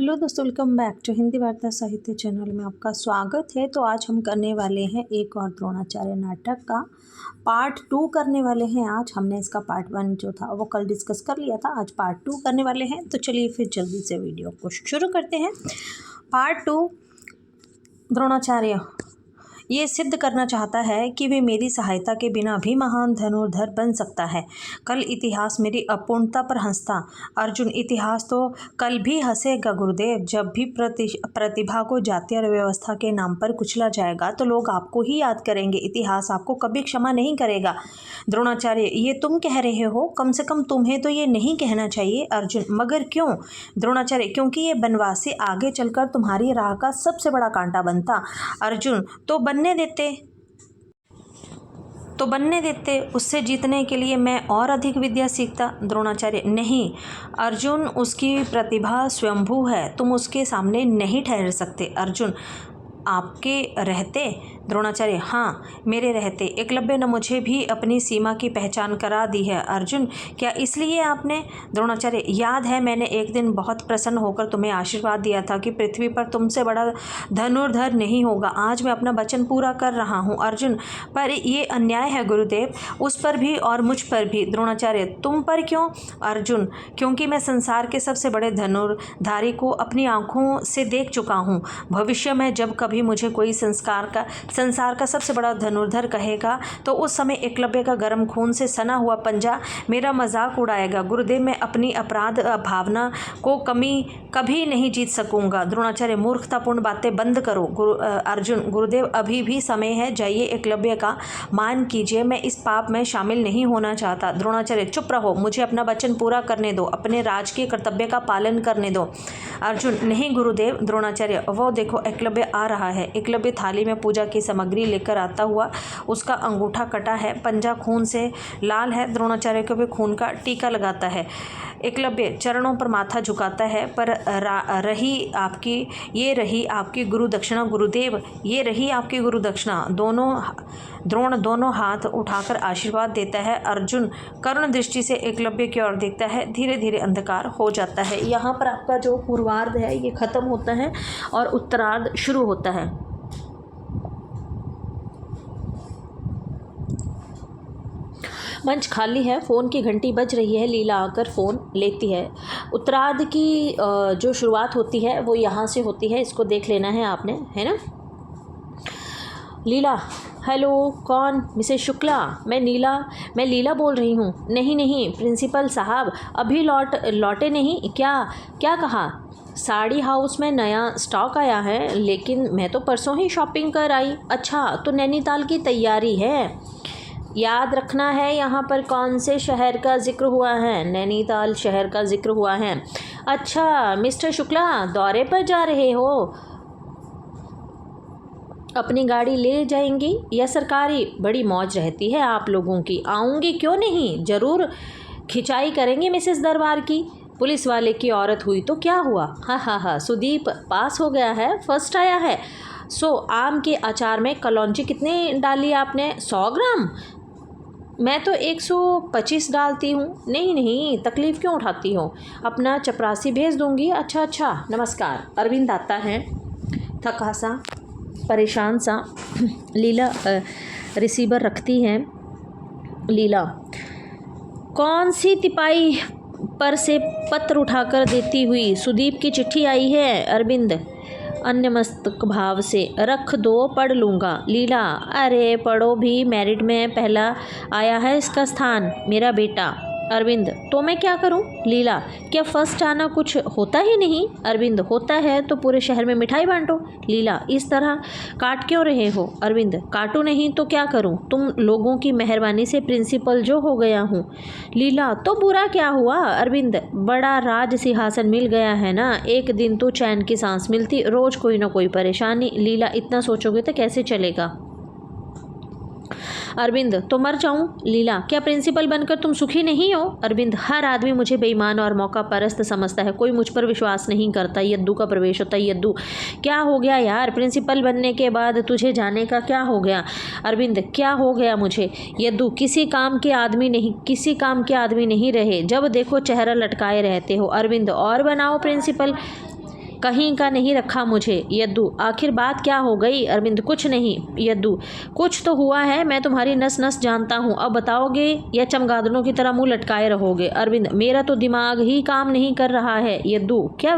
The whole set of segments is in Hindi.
हेलो दोस्तों, वेलकम बैक टू हिंदी वार्ता साहित्य चैनल में आपका स्वागत है। तो आज हम करने वाले हैं एक और द्रोणाचार्य नाटक का पार्ट 2 करने वाले हैं। आज हमने इसका पार्ट 1 जो था वो कल डिस्कस कर लिया था, आज पार्ट 2 करने वाले हैं। तो चलिए फिर जल्दी से वीडियो को शुरू करते हैं। पार्ट 2। द्रोणाचार्य ये सिद्ध करना चाहता है कि वे मेरी सहायता के बिना भी महान धनुर्धर बन सकता है। कल इतिहास मेरी अपूर्णता पर हंसता। अर्जुन, इतिहास तो कल भी हंसेगा गुरुदेव। जब भी प्रतिभा को जातीय व्यवस्था के नाम पर कुचला जाएगा तो लोग आपको ही याद करेंगे। इतिहास आपको कभी क्षमा नहीं करेगा। द्रोणाचार्य, ये तुम कह रहे हो, कम से कम तुम्हें तो ये नहीं कहना चाहिए। अर्जुन, मगर क्यों? द्रोणाचार्य, क्योंकि ये बनवासी आगे चलकर तुम्हारी राह का सबसे बड़ा कांटा बनता। अर्जुन, तो बनने देते, उससे जीतने के लिए मैं और अधिक विद्या सीखता। द्रोणाचार्य, नहीं अर्जुन, उसकी प्रतिभा स्वयंभू है, तुम उसके सामने नहीं ठहर सकते। अर्जुन, आपके रहते? द्रोणाचार्य, हाँ, मेरे रहते। एकलव्य ने मुझे भी अपनी सीमा की पहचान करा दी है। अर्जुन, क्या इसलिए आपने? द्रोणाचार्य, याद है मैंने एक दिन बहुत प्रसन्न होकर तुम्हें आशीर्वाद दिया था कि पृथ्वी पर तुमसे बड़ा धनुर्धर नहीं होगा। आज मैं अपना वचन पूरा कर रहा हूँ। अर्जुन, पर ये अन्याय है गुरुदेव, उस पर भी और मुझ पर भी। द्रोणाचार्य, तुम पर क्यों? अर्जुन, क्योंकि मैं संसार के सबसे बड़े धनुर्धारी को अपनी आंखों से देख चुका हूँ। भविष्य में जब कभी मुझे कोई संसार का सबसे बड़ा धनुर्धर कहेगा तो उस समय एकलव्य का गर्म खून से सना हुआ पंजा मेरा मजाक उड़ाएगा। गुरुदेव, मैं अपनी अपराध भावना को कभी नहीं जीत सकूंगा। द्रोणाचार्य, मूर्खतापूर्ण बातें बंद करो। अर्जुन, गुरुदेव, अभी भी समय है, जाइए एकलव्य का मान कीजिए, मैं इस पाप में शामिल नहीं होना चाहता। द्रोणाचार्य, चुप रहो, मुझे अपना वचन पूरा करने दो, अपने राजकीय कर्तव्य का पालन करने दो। अर्जुन, नहीं गुरुदेव। द्रोणाचार्य, वो देखो एकलव्य आ रहा है। एकलव्य थाली में पूजा की सामग्री लेकर आता हुआ, उसका अंगूठा कटा है, पंजा खून से लाल है। द्रोणाचार्य को भी खून का टीका लगाता है। एकलव्य चरणों पर माथा झुकाता है। पर रही आपकी गुरु दक्षिणा गुरुदेव, ये रही आपकी गुरु दक्षिणा। द्रोण दोनों हाथ उठाकर आशीर्वाद देता है। अर्जुन करुण दृष्टि से एकलव्य की ओर देखता है। धीरे धीरे अंधकार हो जाता है। यहाँ पर आपका जो पूर्वार्ध है ये खत्म होता है और उत्तरार्ध शुरू होता है। मंच खाली है, फ़ोन की घंटी बज रही है। लीला आकर फ़ोन लेती है। उत्तरार्ध की जो शुरुआत होती है वो यहाँ से होती है, इसको देख लेना है आपने, है ना। लीला, हेलो, कौन? मिसेस शुक्ला, मैं लीला बोल रही हूँ। नहीं, प्रिंसिपल साहब अभी लौटे नहीं। क्या कहा? साड़ी हाउस में नया स्टॉक आया है, लेकिन मैं तो परसों ही शॉपिंग कर आई। अच्छा, तो नैनीताल की तैयारी है। याद रखना है यहाँ पर कौन से शहर का जिक्र हुआ है। नैनीताल शहर का जिक्र हुआ है। अच्छा मिस्टर शुक्ला, दौरे पर जा रहे हो? अपनी गाड़ी ले जाएंगी या सरकारी? बड़ी मौज रहती है आप लोगों की। आऊँगी, क्यों नहीं, ज़रूर खिंचाई करेंगे मिसेस दरबार की। पुलिस वाले की औरत हुई तो क्या हुआ? हाँ, सुदीप पास हो गया है, फर्स्ट आया है। सो आम के अचार में कलौंजी कितने डाली आपने? 100 ग्राम। मैं तो 125 डालती हूँ। नहीं, तकलीफ़ क्यों उठाती हो? अपना चपरासी भेज दूँगी। अच्छा, नमस्कार। अरविंद आता है, थका सा, परेशान सा। लीला रिसीवर रखती है। लीला कौन सी तिपाई पर से पत्र उठाकर देती हुई? सुदीप की चिट्ठी आई है। अरविंद अन्यमस्तक भाव से, रख दो, पढ़ लूँगा। लीला, अरे पढ़ो भी, मेरिट में पहला आया है इसका स्थान, मेरा बेटा। अरविंद, तो मैं क्या करूं? लीला, क्या फर्स्ट आना कुछ होता ही नहीं? अरविंद, होता है तो पूरे शहर में मिठाई बांटो। लीला, इस तरह काट क्यों रहे हो? अरविंद, काटू नहीं तो क्या करूं? तुम लोगों की मेहरबानी से प्रिंसिपल जो हो गया हूं। लीला, तो बुरा क्या हुआ? अरविंद, बड़ा राज सिंहासन मिल गया है ना, एक दिन तो चैन की सांस मिलती, रोज कोई ना कोई परेशानी। लीला, इतना सोचोगे तो कैसे चलेगा? अरविंद, तो मर जाऊं? लीला, क्या प्रिंसिपल बनकर तुम सुखी नहीं हो? अरविंद, हर आदमी मुझे बेईमान और मौका परस्त समझता है, कोई मुझ पर विश्वास नहीं करता। यद्दू का प्रवेश होता है। यद्दू, क्या हो गया यार? प्रिंसिपल बनने के बाद तुझे जाने का क्या हो गया? अरविंद, क्या हो गया मुझे? यद्दू, किसी काम के आदमी नहीं रहे, जब देखो चेहरा लटकाए रहते हो। अरविंद, और बनाओ प्रिंसिपल। कहीं का नहीं रखा मुझे। यद्दू आखिर बात क्या हो गई? अरविंद कुछ नहीं। यद्दू कुछ तो हुआ है, मैं तुम्हारी नस नस जानता हूँ, अब बताओगे या चमगादड़ों की तरह मुंह लटकाए रहोगे? अरविंद मेरा तो दिमाग ही काम नहीं कर रहा है। यद्दू क्या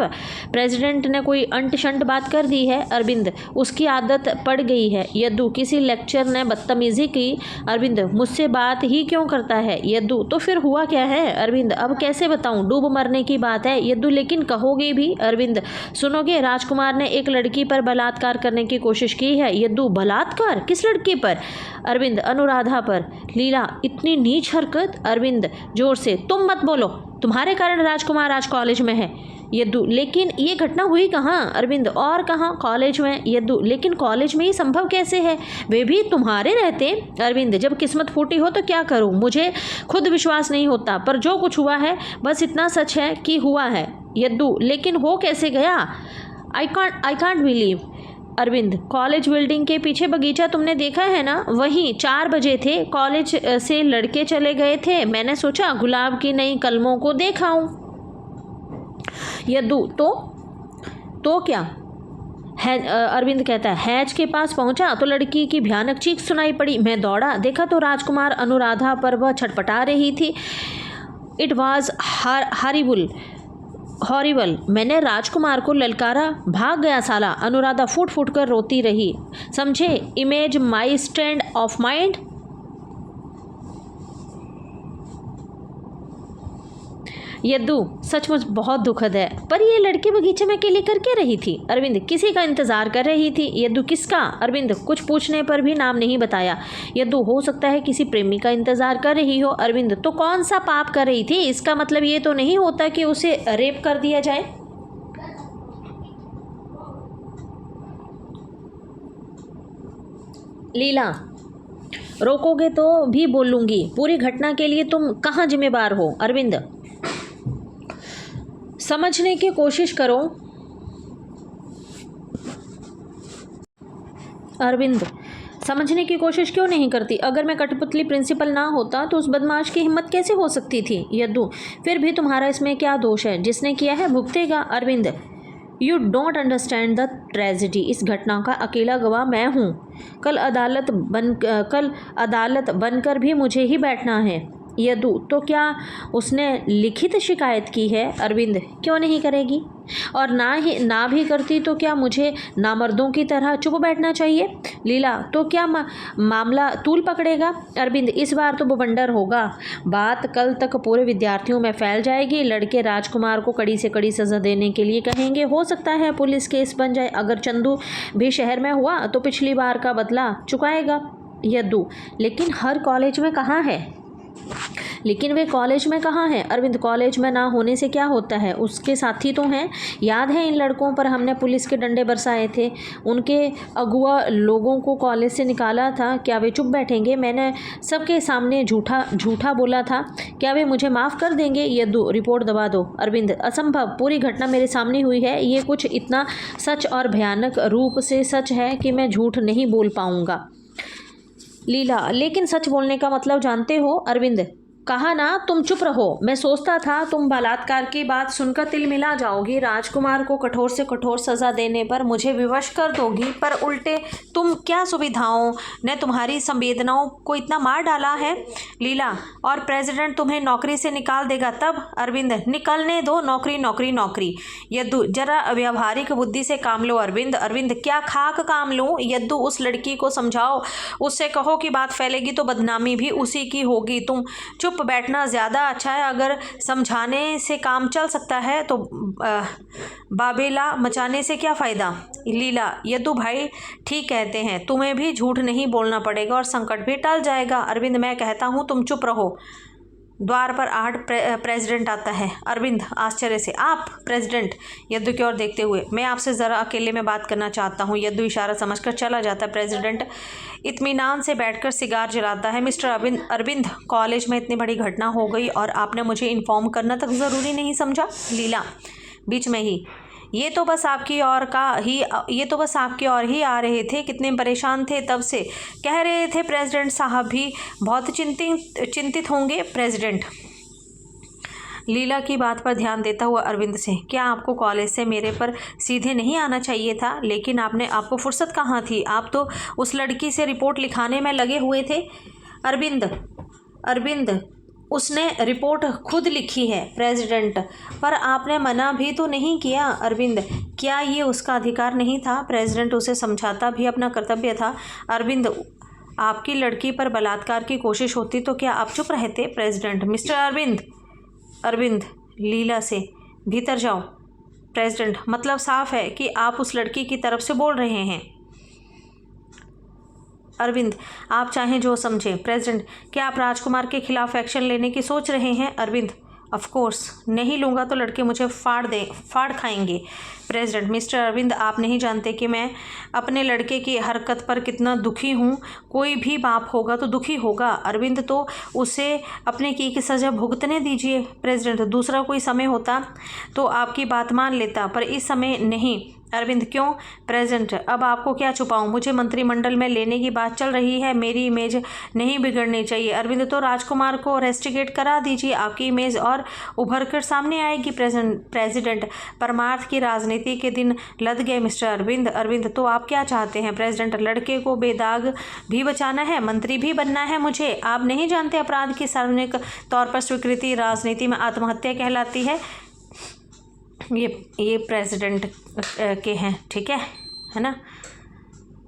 प्रेसिडेंट ने कोई अंट शंट बात कर दी है? अरविंद उसकी आदत पड़ गई है। यद्दू किसी लेक्चर ने बदतमीजी की? अरविंद मुझसे बात ही क्यों करता है? यद्दू तो फिर हुआ क्या है? अरविंद अब कैसे बताऊं, डूब मरने की बात है। यद्दू लेकिन कहोगे भी? अरविंद सुनोगे, राजकुमार ने एक लड़की पर बलात्कार करने की कोशिश की है। यद्दू बलात्कार? किस लड़की पर? अरविंद अनुराधा पर। लीला इतनी नीच हरकत? अरविंद जोर से तुम मत बोलो, तुम्हारे कारण राजकुमार आज कॉलेज में है। यद्दू लेकिन ये घटना हुई कहाँ? अरविंद और कहाँ, कॉलेज में। यद्दू लेकिन कॉलेज में ही संभव कैसे है, वे भी तुम्हारे रहते? अरविंद जब किस्मत फूटी हो तो क्या करूँ, मुझे खुद विश्वास नहीं होता, पर जो कुछ हुआ है बस इतना सच है कि हुआ है। यद्दू लेकिन हो कैसे गया? I can't believe. Arvind college building के पीछे बगीचा तुमने देखा है ना, वहीं 4 बजे थे, कॉलेज से लड़के चले गए थे, मैंने सोचा गुलाब की नई कलमों को देखाऊं। यद्दू तो क्या है? अरविंद कहता है हैज के पास पहुंचा तो लड़की की भयानक चीख सुनाई पड़ी, मैं दौड़ा, देखा तो राजकुमार अनुराधा पर वह छटपटा रही थी। It was horrible. मैंने राजकुमार को ललकारा, भाग गया साला। अनुराधा फूट फूट कर रोती रही, समझे? Image my stand of mind. यद्दू सचमुच बहुत दुखद है, पर ये लड़की बगीचे में अकेली कर क्या रही थी? अरविंद किसी का इंतजार कर रही थी। यद्दू किसका? अरविंद कुछ पूछने पर भी नाम नहीं बताया। यद्दू हो सकता है किसी प्रेमी का इंतजार कर रही हो। अरविंद तो कौन सा पाप कर रही थी? इसका मतलब ये तो नहीं होता कि उसे रेप कर दिया जाए। लीला रोकोगे तो भी बोलूंगी, पूरी घटना के लिए तुम कहाँ जिम्मेदार हो? अरविंद समझने की कोशिश करो। अरविंद समझने की कोशिश क्यों नहीं करती? अगर मैं कठपुतली प्रिंसिपल ना होता तो उस बदमाश की हिम्मत कैसे हो सकती थी? यद्दू फिर भी तुम्हारा इसमें क्या दोष है? जिसने किया है भुगतेगा। Arvind you don't understand the tragedy. इस घटना का अकेला गवाह मैं हूँ। कल अदालत बनकर भी मुझे ही बैठना है। यद्दू तो क्या उसने लिखित शिकायत की है? अरविंद क्यों नहीं करेगी, और ना भी करती तो क्या मुझे नामर्दों की तरह चुप बैठना चाहिए? लीला तो क्या मामला तूल पकड़ेगा? अरविंद इस बार तो बवंडर होगा, बात कल तक पूरे विद्यार्थियों में फैल जाएगी, लड़के राजकुमार को कड़ी से कड़ी सज़ा देने के लिए कहेंगे, हो सकता है पुलिस केस बन जाए। अगर चंदू भी शहर में हुआ तो पिछली बार का बदला चुकाएगा। यद्दू लेकिन हर कॉलेज में कहाँ है? लेकिन वे कॉलेज में कहाँ हैं? अरविंद कॉलेज में ना होने से क्या होता है, उसके साथी तो हैं। याद है इन लड़कों पर हमने पुलिस के डंडे बरसाए थे, उनके अगुआ लोगों को कॉलेज से निकाला था, क्या वे चुप बैठेंगे? मैंने सबके सामने झूठा बोला था, क्या वे मुझे माफ़ कर देंगे? यद्दू रिपोर्ट दबा दो। अरविंद असंभव, पूरी घटना मेरे सामने हुई है, ये कुछ इतना सच और भयानक रूप से सच है कि मैं झूठ नहीं बोल पाऊँगा। लीला लेकिन सच बोलने का मतलब जानते हो? अरविंद कहा ना तुम चुप रहो, मैं सोचता था तुम बलात्कार की बात सुनकर तिल मिला जाओगी, राजकुमार को कठोर से कठोर सज़ा देने पर मुझे विवश कर दोगी, पर उल्टे तुम क्या सुविधाओं ने तुम्हारी संवेदनाओं को इतना मार डाला है? लीला और प्रेसिडेंट तुम्हें नौकरी से निकाल देगा तब? अरविंद निकलने दो, नौकरी नौकरी नौकरी। यद्दू जरा व्यावहारिक बुद्धि से काम लो। अरविंद क्या खाक काम लूँ? यद्दू उस लड़की को समझाओ, उससे कहो कि बात फैलेगी तो बदनामी भी उसी की होगी, तुम चुप बैठना ज़्यादा अच्छा है। अगर समझाने से काम चल सकता है तो बाबेला मचाने से क्या फ़ायदा? लीला यद्दू भाई ठीक कहते हैं, तुम्हें भी झूठ नहीं बोलना पड़ेगा और संकट भी टल जाएगा। अरविंद मैं कहता हूँ तुम चुप रहो। द्वार पर आहट प्रेसिडेंट आता है। अरविंद आश्चर्य से आप प्रेसिडेंट? यद्दू की ओर देखते हुए मैं आपसे ज़रा अकेले में बात करना चाहता हूँ। यद्दू इशारा समझकर चला जाता है। प्रेसिडेंट इत्मीनान से बैठकर सिगार जलाता है। मिस्टर अरविंद कॉलेज में इतनी बड़ी घटना हो गई और आपने मुझे इन्फॉर्म करना तक ज़रूरी नहीं समझा? लीला बीच में ही ये तो बस आपकी ओर ही आ रहे थे, कितने परेशान थे तब से कह रहे थे। प्रेसिडेंट साहब भी बहुत चिंतित होंगे। प्रेसिडेंट लीला की बात पर ध्यान देता हुआ अरविंद से, क्या आपको कॉलेज से मेरे पर सीधे नहीं आना चाहिए था? लेकिन आपको फुर्सत कहाँ थी? आप तो उस लड़की से रिपोर्ट लिखाने में लगे हुए थे। अरविंद उसने रिपोर्ट खुद लिखी है प्रेसिडेंट, पर आपने मना भी तो नहीं किया। अरविंद, क्या ये उसका अधिकार नहीं था? प्रेसिडेंट, उसे समझाता भी अपना कर्तव्य था। अरविंद, आपकी लड़की पर बलात्कार की कोशिश होती तो क्या आप चुप रहते? प्रेसिडेंट, मिस्टर अरविंद, लीला से भीतर जाओ। प्रेसिडेंट, मतलब साफ है कि आप उस लड़की की तरफ से बोल रहे हैं। अरविंद, आप चाहें जो समझें। प्रेसिडेंट, क्या आप राजकुमार के खिलाफ एक्शन लेने की सोच रहे हैं? अरविंद, ऑफ कोर्स, नहीं लूँगा तो लड़के मुझे फाड़ खाएंगे। प्रेसिडेंट, मिस्टर अरविंद, आप नहीं जानते कि मैं अपने लड़के की हरकत पर कितना दुखी हूँ। कोई भी बाप होगा तो दुखी होगा। अरविंद, तो उसे अपने की सज़ा भुगतने दीजिए। प्रेसिडेंट, दूसरा कोई समय होता तो आपकी बात मान लेता, पर इस समय नहीं। अरविंद, क्यों? प्रेसिडेंट, अब आपको क्या छुपाऊं, मुझे मंत्रिमंडल में लेने की बात चल रही है, मेरी इमेज नहीं बिगड़नी चाहिए। अरविंद, तो राजकुमार को रेस्टिकेट करा दीजिए, आपकी इमेज और उभर कर सामने आएगी। प्रेसिडेंट, परमार्थ की राजनीति के दिन लद गए मिस्टर अरविंद, तो आप क्या चाहते हैं? प्रेसिडेंट, लड़के को बेदाग भी बचाना है, मंत्री भी बनना है मुझे। आप नहीं जानते अपराध की सार्वजनिक तौर पर स्वीकृति राजनीति में आत्महत्या कहलाती है। ये प्रेसिडेंट के हैं, ठीक है ना?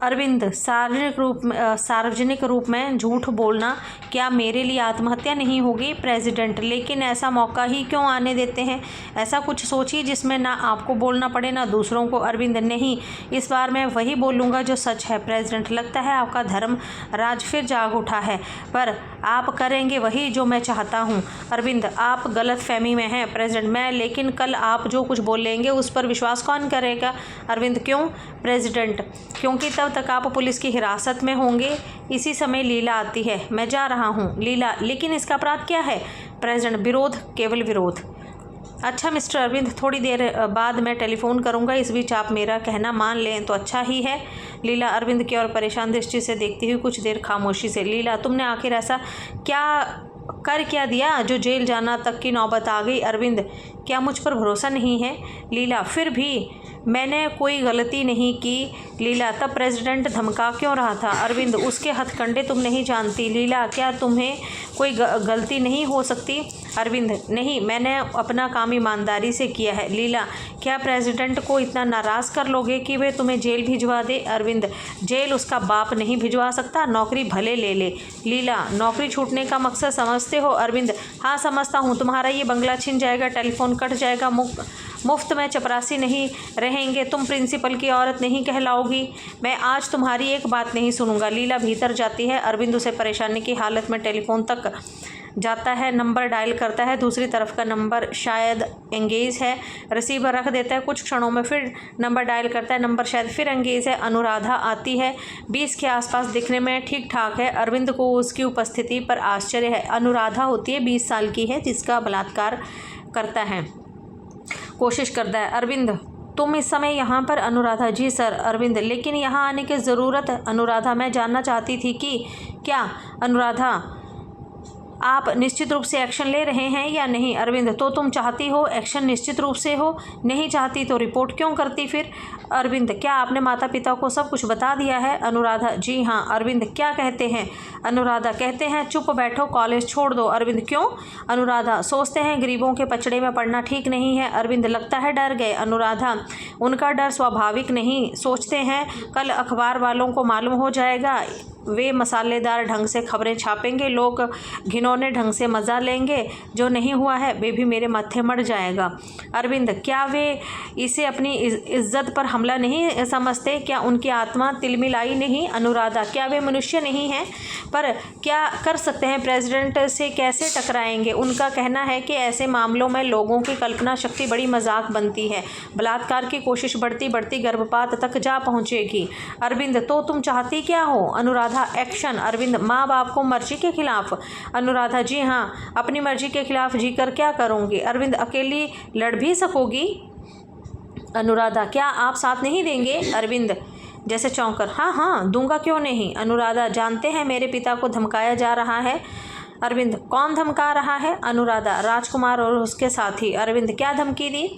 अरविंद, सार्वजनिक रूप में झूठ बोलना क्या मेरे लिए आत्महत्या नहीं होगी? प्रेसिडेंट, लेकिन ऐसा मौका ही क्यों आने देते हैं? ऐसा कुछ सोचिए जिसमें ना आपको बोलना पड़े ना दूसरों को। अरविंद, नहीं, इस बार मैं वही बोलूँगा जो सच है। प्रेसिडेंट, लगता है आपका धर्म राज फिर जाग उठा है, पर आप करेंगे वही जो मैं चाहता हूँ। अरविंद, आप गलत फहमी में हैं। प्रेसिडेंट, मैं, लेकिन कल आप जो कुछ बोलेंगे उस पर विश्वास कौन करेगा? अरविंद, क्यों? प्रेसिडेंट, क्योंकि तब तक आप पुलिस की हिरासत में होंगे। इसी समय लीला आती है, मैं जा रहा हूँ। लीला, लेकिन इसका अपराध क्या है? प्रेसिडेंट, विरोध, केवल विरोध। अच्छा मिस्टर अरविंद, थोड़ी देर बाद मैं टेलीफोन करूंगा, इस बीच आप मेरा कहना मान लें तो अच्छा ही है। लीला अरविंद की ओर परेशान दृष्टि से देखती हुई कुछ देर खामोशी से, लीला, तुमने आखिर ऐसा क्या दिया जो जेल जाना तक की नौबत आ गई? अरविंद, क्या मुझ पर भरोसा नहीं है? लीला, फिर भी मैंने कोई गलती नहीं की। लीला, तब प्रेसिडेंट धमका क्यों रहा था? अरविंद, उसके हथकंडे तुम नहीं जानती। लीला, क्या तुम्हें कोई गलती नहीं हो सकती? अरविंद, नहीं, मैंने अपना काम ईमानदारी से किया है। लीला, क्या प्रेसिडेंट को इतना नाराज़ कर लोगे कि वे तुम्हें जेल भिजवा दे? अरविंद, जेल उसका बाप नहीं भिजवा सकता, नौकरी भले ले ले। लीला, नौकरी छूटने का मकसद समझते हो? अरविंद, हाँ समझता हूँ, तुम्हारा ये बंगला छिन जाएगा, टेलीफोन कट जाएगा, मुफ्त में चपरासी नहीं रहेंगे, तुम प्रिंसिपल की औरत नहीं कहलाओगी। मैं आज तुम्हारी एक बात नहीं सुनूंगा। लीला भीतर जाती है। अरविंद उसे परेशानी की हालत में टेलीफोन तक जाता है, नंबर डायल करता है, दूसरी तरफ का नंबर शायद एंगेज है, रिसीवर रख देता है, कुछ क्षणों में फिर नंबर डायल करता है, नंबर शायद फिर एंगेज है। अनुराधा आती है, 20 के आसपास, दिखने में ठीक ठाक है। अरविंद को उसकी उपस्थिति पर आश्चर्य है। अनुराधा होती है, 20 साल की है, जिसका बलात्कार करता है, कोशिश करता है। अरविंद, तुम इस समय यहाँ पर? अनुराधा, जी सर। अरविंद, लेकिन यहाँ आने की ज़रूरत? अनुराधा, मैं जानना चाहती थी कि क्या? अनुराधा, आप निश्चित रूप से एक्शन ले रहे हैं या नहीं? अरविंद, तो तुम चाहती हो एक्शन? निश्चित रूप से हो, नहीं चाहती तो रिपोर्ट क्यों करती फिर? अरविंद, क्या आपने माता पिता को सब कुछ बता दिया है? अनुराधा, जी हाँ। अरविंद, क्या कहते हैं? अनुराधा, कहते हैं चुप बैठो, कॉलेज छोड़ दो। अरविंद, क्यों? अनुराधा, सोचते हैं गरीबों के पचड़े में पड़ना ठीक नहीं है। अरविंद, लगता है डर गए। अनुराधा, उनका डर स्वाभाविक नहीं, सोचते हैं कल अखबार वालों को मालूम हो जाएगा, वे मसालेदार ढंग से खबरें छापेंगे, लोग घिनौने ढंग से मज़ा लेंगे, जो नहीं हुआ है वे भी मेरे माथे मर जाएगा। अरविंद, क्या वे इसे अपनी इज्जत पर हमला नहीं समझते? क्या उनकी आत्मा तिलमिलाई नहीं? अनुराधा, क्या वे मनुष्य नहीं हैं? पर क्या कर सकते हैं, प्रेसिडेंट से कैसे टकराएंगे? उनका कहना है कि ऐसे मामलों में लोगों की कल्पना शक्ति बड़ी मजाक बनती है, बलात्कार की कोशिश बढ़ती बढ़ती गर्भपात तक जा पहुँचेगी। अरविंद, तो तुम चाहती क्या हो? अनुराधा, एक्शन। अरविंद, माँ बाप को मर्जी के खिलाफ? अनुराधा, जी हाँ, अपनी मर्जी के खिलाफ जीकर क्या करूँगी? अरविंद, अकेली लड़ भी सकोगी? अनुराधा, क्या आप साथ नहीं देंगे? अरविंद, जैसे चौंकर, हाँ हाँ दूंगा, क्यों नहीं। अनुराधा, जानते हैं मेरे पिता को धमकाया जा रहा है? अरविंद, कौन धमका रहा है? अनुराधा, राजकुमार और उसके साथी। अरविंद, क्या धमकी दी?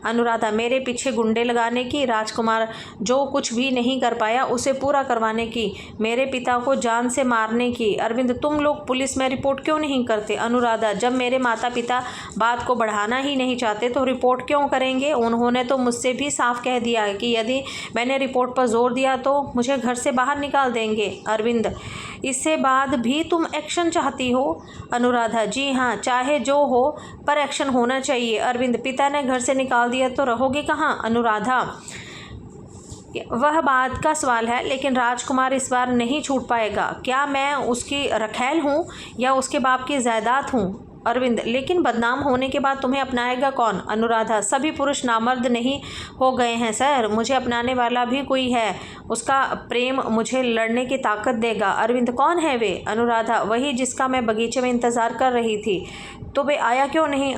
अनुराधा, मेरे पीछे गुंडे लगाने की। राजकुमार, जो कुछ भी नहीं कर पाया उसे पूरा करवाने की। मेरे पिता को जान से मारने की। अरविंद, तुम लोग पुलिस में रिपोर्ट क्यों नहीं करते? अनुराधा, जब मेरे माता पिता बात को बढ़ाना ही नहीं चाहते तो रिपोर्ट क्यों करेंगे? उन्होंने तो मुझसे भी साफ कह दिया कि यदि मैंने रिपोर्ट पर जोर दिया तो मुझे घर से बाहर निकाल देंगे। अरविंद, इससे बाद भी तुम एक्शन चाहती हो? अनुराधा, जी हाँ, चाहे जो हो पर एक्शन होना चाहिए। अरविंद, पिता ने घर से निकाल दिया तो रहोगे कहाँ? अनुराधा, वह बात का सवाल है, लेकिन राजकुमार इस बार नहीं छूट पाएगा। क्या मैं उसकी रखैल हूँ या उसके बाप की जायदाद हूँ? अरविंद, लेकिन बदनाम होने के बाद तुम्हें अपनाएगा कौन? अनुराधा, सभी पुरुष नामर्द नहीं हो गए हैं सर, मुझे अपनाने वाला भी कोई है। उसका प्रेम मुझे लड़ने की ताकत देगा। अरविंद, कौन है वे? अनुराधा, वही जिसका मैं बगीचे में इंतज़ार कर रही थी। तो वे आया क्यों नहीं?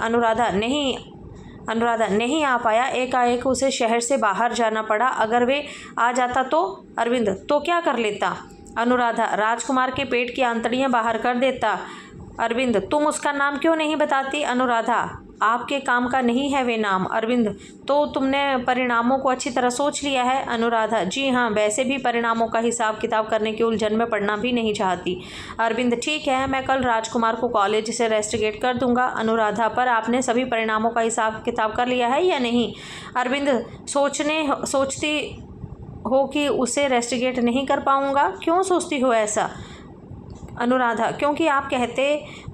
अनुराधा, नहीं आ पाया, एकाएक उसे शहर से बाहर जाना पड़ा। अगर वे आ जाता तो? अरविंद, तो क्या कर लेता? अनुराधा, राजकुमार के पेट की आंतड़ियाँ बाहर कर देता। अरविंद, तुम उसका नाम क्यों नहीं बताती? अनुराधा, आपके काम का नहीं है वे नाम। अरविंद, तो तुमने परिणामों को अच्छी तरह सोच लिया है? अनुराधा, जी हाँ, वैसे भी परिणामों का हिसाब किताब करने की उलझन में पड़ना भी नहीं चाहती। अरविंद, ठीक है, मैं कल राजकुमार को कॉलेज से रेस्टिकेट कर दूंगा। अनुराधा, पर आपने सभी परिणामों का हिसाब किताब कर लिया है या नहीं? अरविंद, सोचती हो कि उसे रेस्टिकेट नहीं कर पाऊंगा? क्यों सोचती हो ऐसा? अनुराधा, क्योंकि आप कहते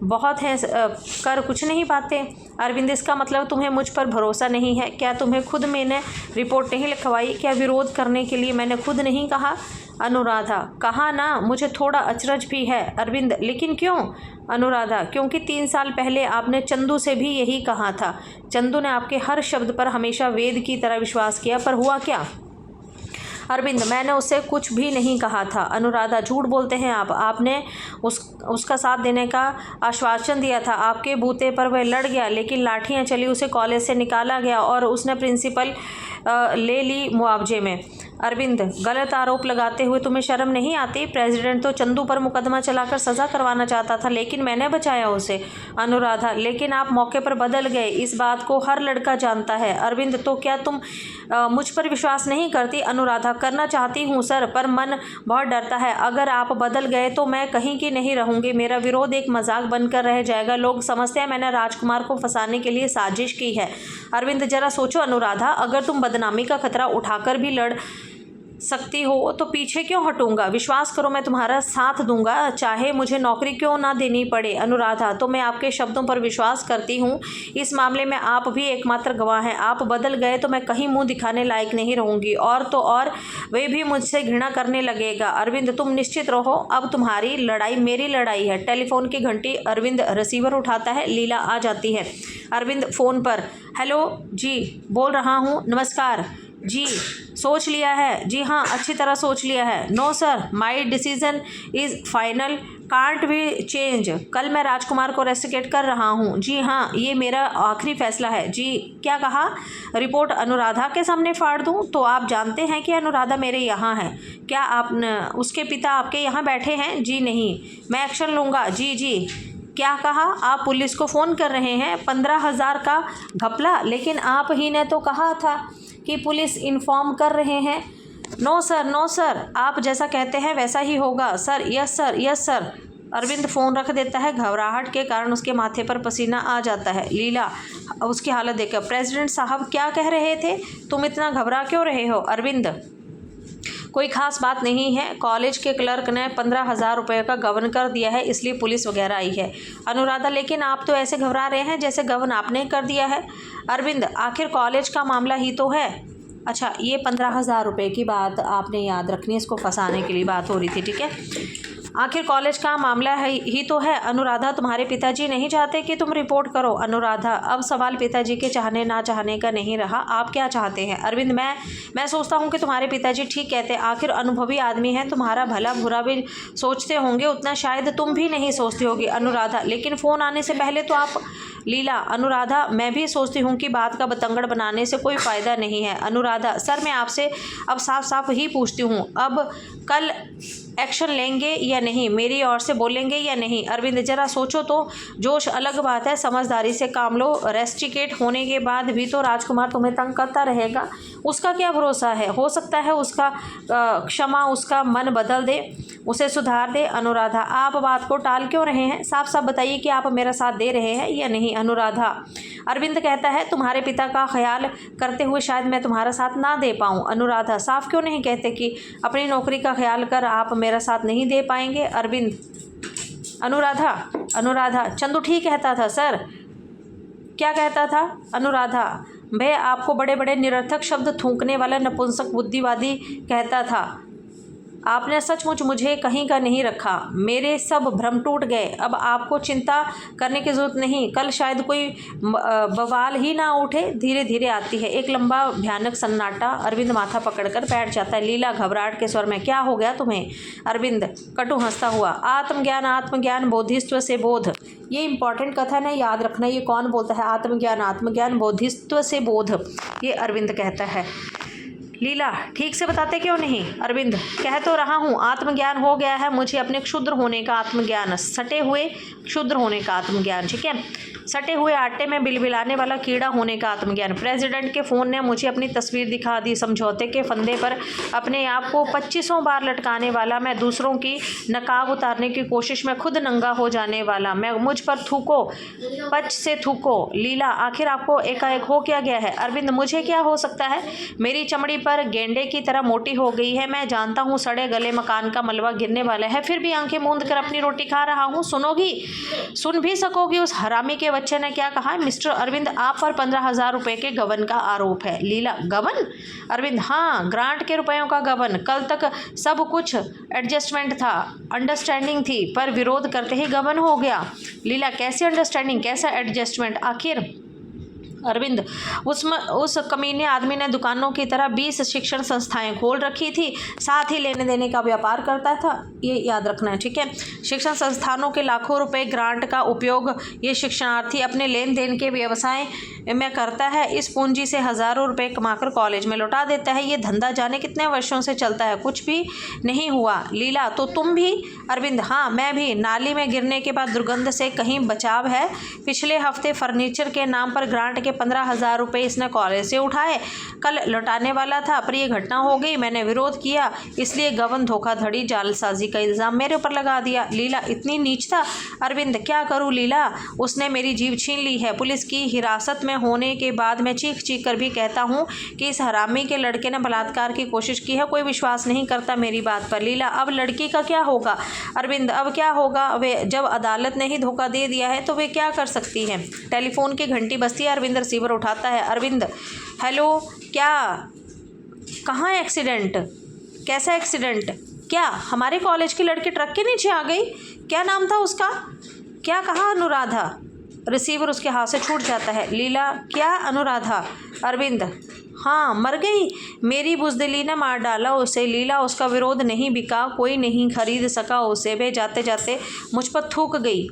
बहुत हैं कर कुछ नहीं पाते। अरविंद, इसका मतलब तुम्हें मुझ पर भरोसा नहीं है? क्या तुम्हें खुद मैंने रिपोर्ट नहीं लिखवाई? क्या विरोध करने के लिए मैंने खुद नहीं कहा? अनुराधा, कहा ना, मुझे थोड़ा अचरज भी है। अरविंद, लेकिन क्यों? अनुराधा, क्योंकि 3 साल पहले आपने चंदू से भी यही कहा था। चंदू ने आपके हर शब्द पर हमेशा वेद की तरह विश्वास किया, पर हुआ क्या? अरविंद, मैंने उससे कुछ भी नहीं कहा था। अनुराधा, झूठ बोलते हैं आप। आपने उसका साथ देने का आश्वासन दिया था। आपके बूते पर वह लड़ गया, लेकिन लाठियाँ चली, उसे कॉलेज से निकाला गया और उसने प्रिंसिपल ले ली मुआवजे में। अरविंद, गलत आरोप लगाते हुए तुम्हें शर्म नहीं आती? प्रेसिडेंट तो चंदू पर मुकदमा चलाकर सज़ा करवाना चाहता था, लेकिन मैंने बचाया उसे। अनुराधा, लेकिन आप मौके पर बदल गए, इस बात को हर लड़का जानता है। अरविंद, तो क्या तुम मुझ पर विश्वास नहीं करती? अनुराधा, करना चाहती हूँ सर, पर मन बहुत डरता है। अगर आप बदल गए तो मैं कहीं की नहीं रहूँगी। मेरा विरोध एक मजाक बनकर रह जाएगा। लोग समझते हैं मैंने राजकुमार को फंसाने के लिए साजिश की है। अरविंद, जरा सोचो अनुराधा, अगर तुम बदनामी का खतरा उठाकर भी लड़ सकती हो तो पीछे क्यों हटूंगा? विश्वास करो, मैं तुम्हारा साथ दूंगा, चाहे मुझे नौकरी क्यों ना देनी पड़े। अनुराधा, तो मैं आपके शब्दों पर विश्वास करती हूँ। इस मामले में आप भी एकमात्र गवाह हैं। आप बदल गए तो मैं कहीं मुंह दिखाने लायक नहीं रहूँगी, और तो और वे भी मुझसे घृणा करने लगेगा। अरविंद, तुम निश्चित रहो, अब तुम्हारी लड़ाई मेरी लड़ाई है। टेलीफोन की घंटी, अरविंद रिसीवर उठाता है। लीला आ जाती है। अरविंद फ़ोन पर, हेलो जी, बोल रहा हूँ, नमस्कार जी, सोच लिया है? जी हाँ, अच्छी तरह सोच लिया है। No sir, my decision is final, can't be change. कल मैं राजकुमार को रेस्टिकेट कर रहा हूँ। जी हाँ, ये मेरा आखिरी फैसला है। जी, क्या कहा? रिपोर्ट अनुराधा के सामने फाड़ दूँ? तो आप जानते हैं कि अनुराधा मेरे यहाँ है। क्या आप उसके पिता आपके यहाँ बैठे हैं? जी नहीं, मैं एक्शन लूँगा। जी जी, क्या कहा? आप पुलिस को फ़ोन कर रहे हैं? 15,000 का घपला, लेकिन आप ही ने तो कहा था कि पुलिस इन्फॉर्म कर रहे हैं। नो सर, नो सर, आप जैसा कहते हैं वैसा ही होगा sir. Yes sir, yes sir. Arvind phone रख देता है। घबराहट के कारण उसके माथे पर पसीना आ जाता है। लीला उसकी हालत देखकर, प्रेसिडेंट साहब क्या कह रहे थे? तुम इतना घबरा क्यों रहे हो? अरविंद, कोई ख़ास बात नहीं है, कॉलेज के क्लर्क ने 15,000 रुपये का गबन कर दिया है, इसलिए पुलिस वगैरह आई है। अनुराधा, लेकिन आप तो ऐसे घबरा रहे हैं जैसे गबन आपने कर दिया है। अरविंद, आखिर कॉलेज का मामला ही तो है। अच्छा, ये 15,000 रुपये की बात आपने याद रखनी है, इसको फंसाने के लिए बात हो रही थी, ठीक है। आखिर कॉलेज का मामला है ही तो है। अनुराधा, तुम्हारे पिताजी नहीं चाहते कि तुम रिपोर्ट करो। अनुराधा, अब सवाल पिताजी के चाहने ना चाहने का नहीं रहा, आप क्या चाहते हैं? अरविंद, मैं सोचता हूँ कि तुम्हारे पिताजी ठीक कहते हैं। आखिर अनुभवी आदमी हैं, तुम्हारा भला बुरा भी सोचते होंगे, उतना शायद तुम भी नहीं सोचती होगी। अनुराधा, लेकिन फ़ोन आने से पहले तो आप। लीला, अनुराधा, मैं भी सोचती हूँ कि बात का बतंगड़ बनाने से कोई फ़ायदा नहीं है। अनुराधा, सर मैं आपसे अब साफ साफ ही पूछती हूँ, अब कल एक्शन लेंगे या नहीं, मेरी ओर से बोलेंगे या नहीं। अरविंद जरा सोचो तो, जोश अलग बात है, समझदारी से काम लो। रेस्टिकेट होने के बाद भी तो राजकुमार तुम्हें तंग करता रहेगा, उसका क्या भरोसा है, हो सकता है उसका क्षमा उसका मन बदल दे, उसे सुधार दे। अनुराधा आप बात को टाल क्यों रहे हैं, साफ साफ बताइए कि आप मेरा साथ दे रहे हैं या नहीं। अनुराधा अरविंद कहता है तुम्हारे पिता का ख्याल करते हुए शायद मैं तुम्हारा साथ ना दे पाऊँ। अनुराधा साफ क्यों नहीं कहते कि अपनी नौकरी का ख्याल कर आप मेरा साथ नहीं दे पाएंगे। अरविंद अनुराधा चंदू ठीक कहता था सर। क्या कहता था। अनुराधा वह आपको बड़े बड़े निरर्थक शब्द थूकने वाला नपुंसक बुद्धिवादी कहता था। आपने सचमुच मुझे कहीं का नहीं रखा, मेरे सब भ्रम टूट गए। अब आपको चिंता करने की जरूरत नहीं, कल शायद कोई बवाल ही ना उठे। धीरे धीरे आती है एक लंबा भयानक सन्नाटा। अरविंद माथा पकड़कर बैठ जाता है। लीला घबराहट के स्वर में क्या हो गया तुम्हें। अरविंद कटु हंसता हुआ आत्मज्ञान बोधिस्त्व से बोध। ये इंपॉर्टेंट कथन है, याद रखना। ये कौन बोलता है, आत्मज्ञान बोधिस्त्व से बोध, ये अरविंद कहता है। लीला ठीक से बताते क्यों नहीं। अरविंद कह तो रहा हूँ, आत्मज्ञान हो गया है मुझे, अपने क्षुद्र होने का आत्मज्ञान, सटे हुए क्षुद्र होने का आत्मज्ञान, ठीक है, सटे हुए आटे में बिलबिलाने वाला कीड़ा होने का आत्मज्ञान। प्रेसिडेंट के फ़ोन ने मुझे अपनी तस्वीर दिखा दी, समझौते के फंदे पर अपने आप को 2500 बार लटकाने वाला मैं, दूसरों की नकाब उतारने की कोशिश में खुद नंगा हो जाने वाला मैं। मुझ पर थूको, पच से थूको। लीला आखिर आपको एकाएक हो क्या गया है। अरविंद मुझे क्या हो सकता है, मेरी चमड़ी पर गेंडे की तरह मोटी हो गई है। मैं जानता हूँ सड़े गले मकान का मलबा गिरने वाला है, फिर भी आंखें मूंद कर अपनी रोटी खा रहा हूँ। सुन भी सकोगी उस हरामी के बच्चे ने क्या कहा। मिस्टर अरविंद आप पर 15,000 रुपये के गबन का आरोप है। लीला गबन। अरविंद हाँ, ग्रांट के रुपयों का गबन। कल तक सब कुछ एडजस्टमेंट था, अंडरस्टैंडिंग थी, पर विरोध करते ही गबन हो गया। लीला कैसी अंडरस्टैंडिंग, कैसा एडजस्टमेंट आखिर। अरविंद उस कमीने आदमी ने दुकानों की तरह 20 शिक्षण संस्थाएं खोल रखी थी, साथ ही लेने देने का व्यापार करता था, ये याद रखना है, ठीक है। शिक्षण संस्थानों के लाखों रुपए ग्रांट का उपयोग ये शिक्षणार्थी अपने लेन देन के व्यवसाय में करता है। इस पूंजी से हज़ारों रुपए कमाकर कॉलेज में लौटा देता है। ये धंधा जाने कितने वर्षों से चलता है, कुछ भी नहीं हुआ। लीला तो तुम भी। अरविंद हाँ मैं भी। नाली में गिरने के बाद दुर्गंध से कहीं बचाव है। पिछले हफ्ते फर्नीचर के नाम पर ग्रांट 15,000 रुपये इसने कॉलेज से उठाए, कल लौटाने वाला था, पर यह घटना हो गई। मैंने विरोध किया, इसलिए गबन, धोखाधड़ी, जालसाजी का इल्ज़ाम मेरे ऊपर लगा दिया। लीला इतनी नीचता। अरविंद क्या करूं लीला, उसने मेरी जीभ छीन ली है। पुलिस की हिरासत में होने के बाद मैं चीख चीख कर भी कहता हूं कि इस हरामी के लड़के ने बलात्कार की कोशिश की है, कोई विश्वास नहीं करता मेरी बात पर। लीला अब लड़की का क्या होगा। अरविंद अब क्या होगा, वे जब अदालत ने ही धोखा दे दिया है तो वे क्या कर सकती हैं। टेलीफोन की घंटी बजती है। अरविंद रिसीवर उठाता है। अरविंद हेलो, क्या, कहाँ एक्सीडेंट, कैसा एक्सीडेंट, क्या हमारे कॉलेज की लड़की ट्रक के नीचे आ गई, क्या नाम था उसका, क्या कहा। अनुराधा। रिसीवर उसके हाथ से छूट जाता है। लीला क्या अनुराधा। अरविंद हाँ मर गई, मेरी बुज़दिली ने मार डाला उसे। लीला उसका विरोध नहीं बिका, कोई नहीं खरीद सका उसे, वे जाते जाते मुझ पर थूक गई।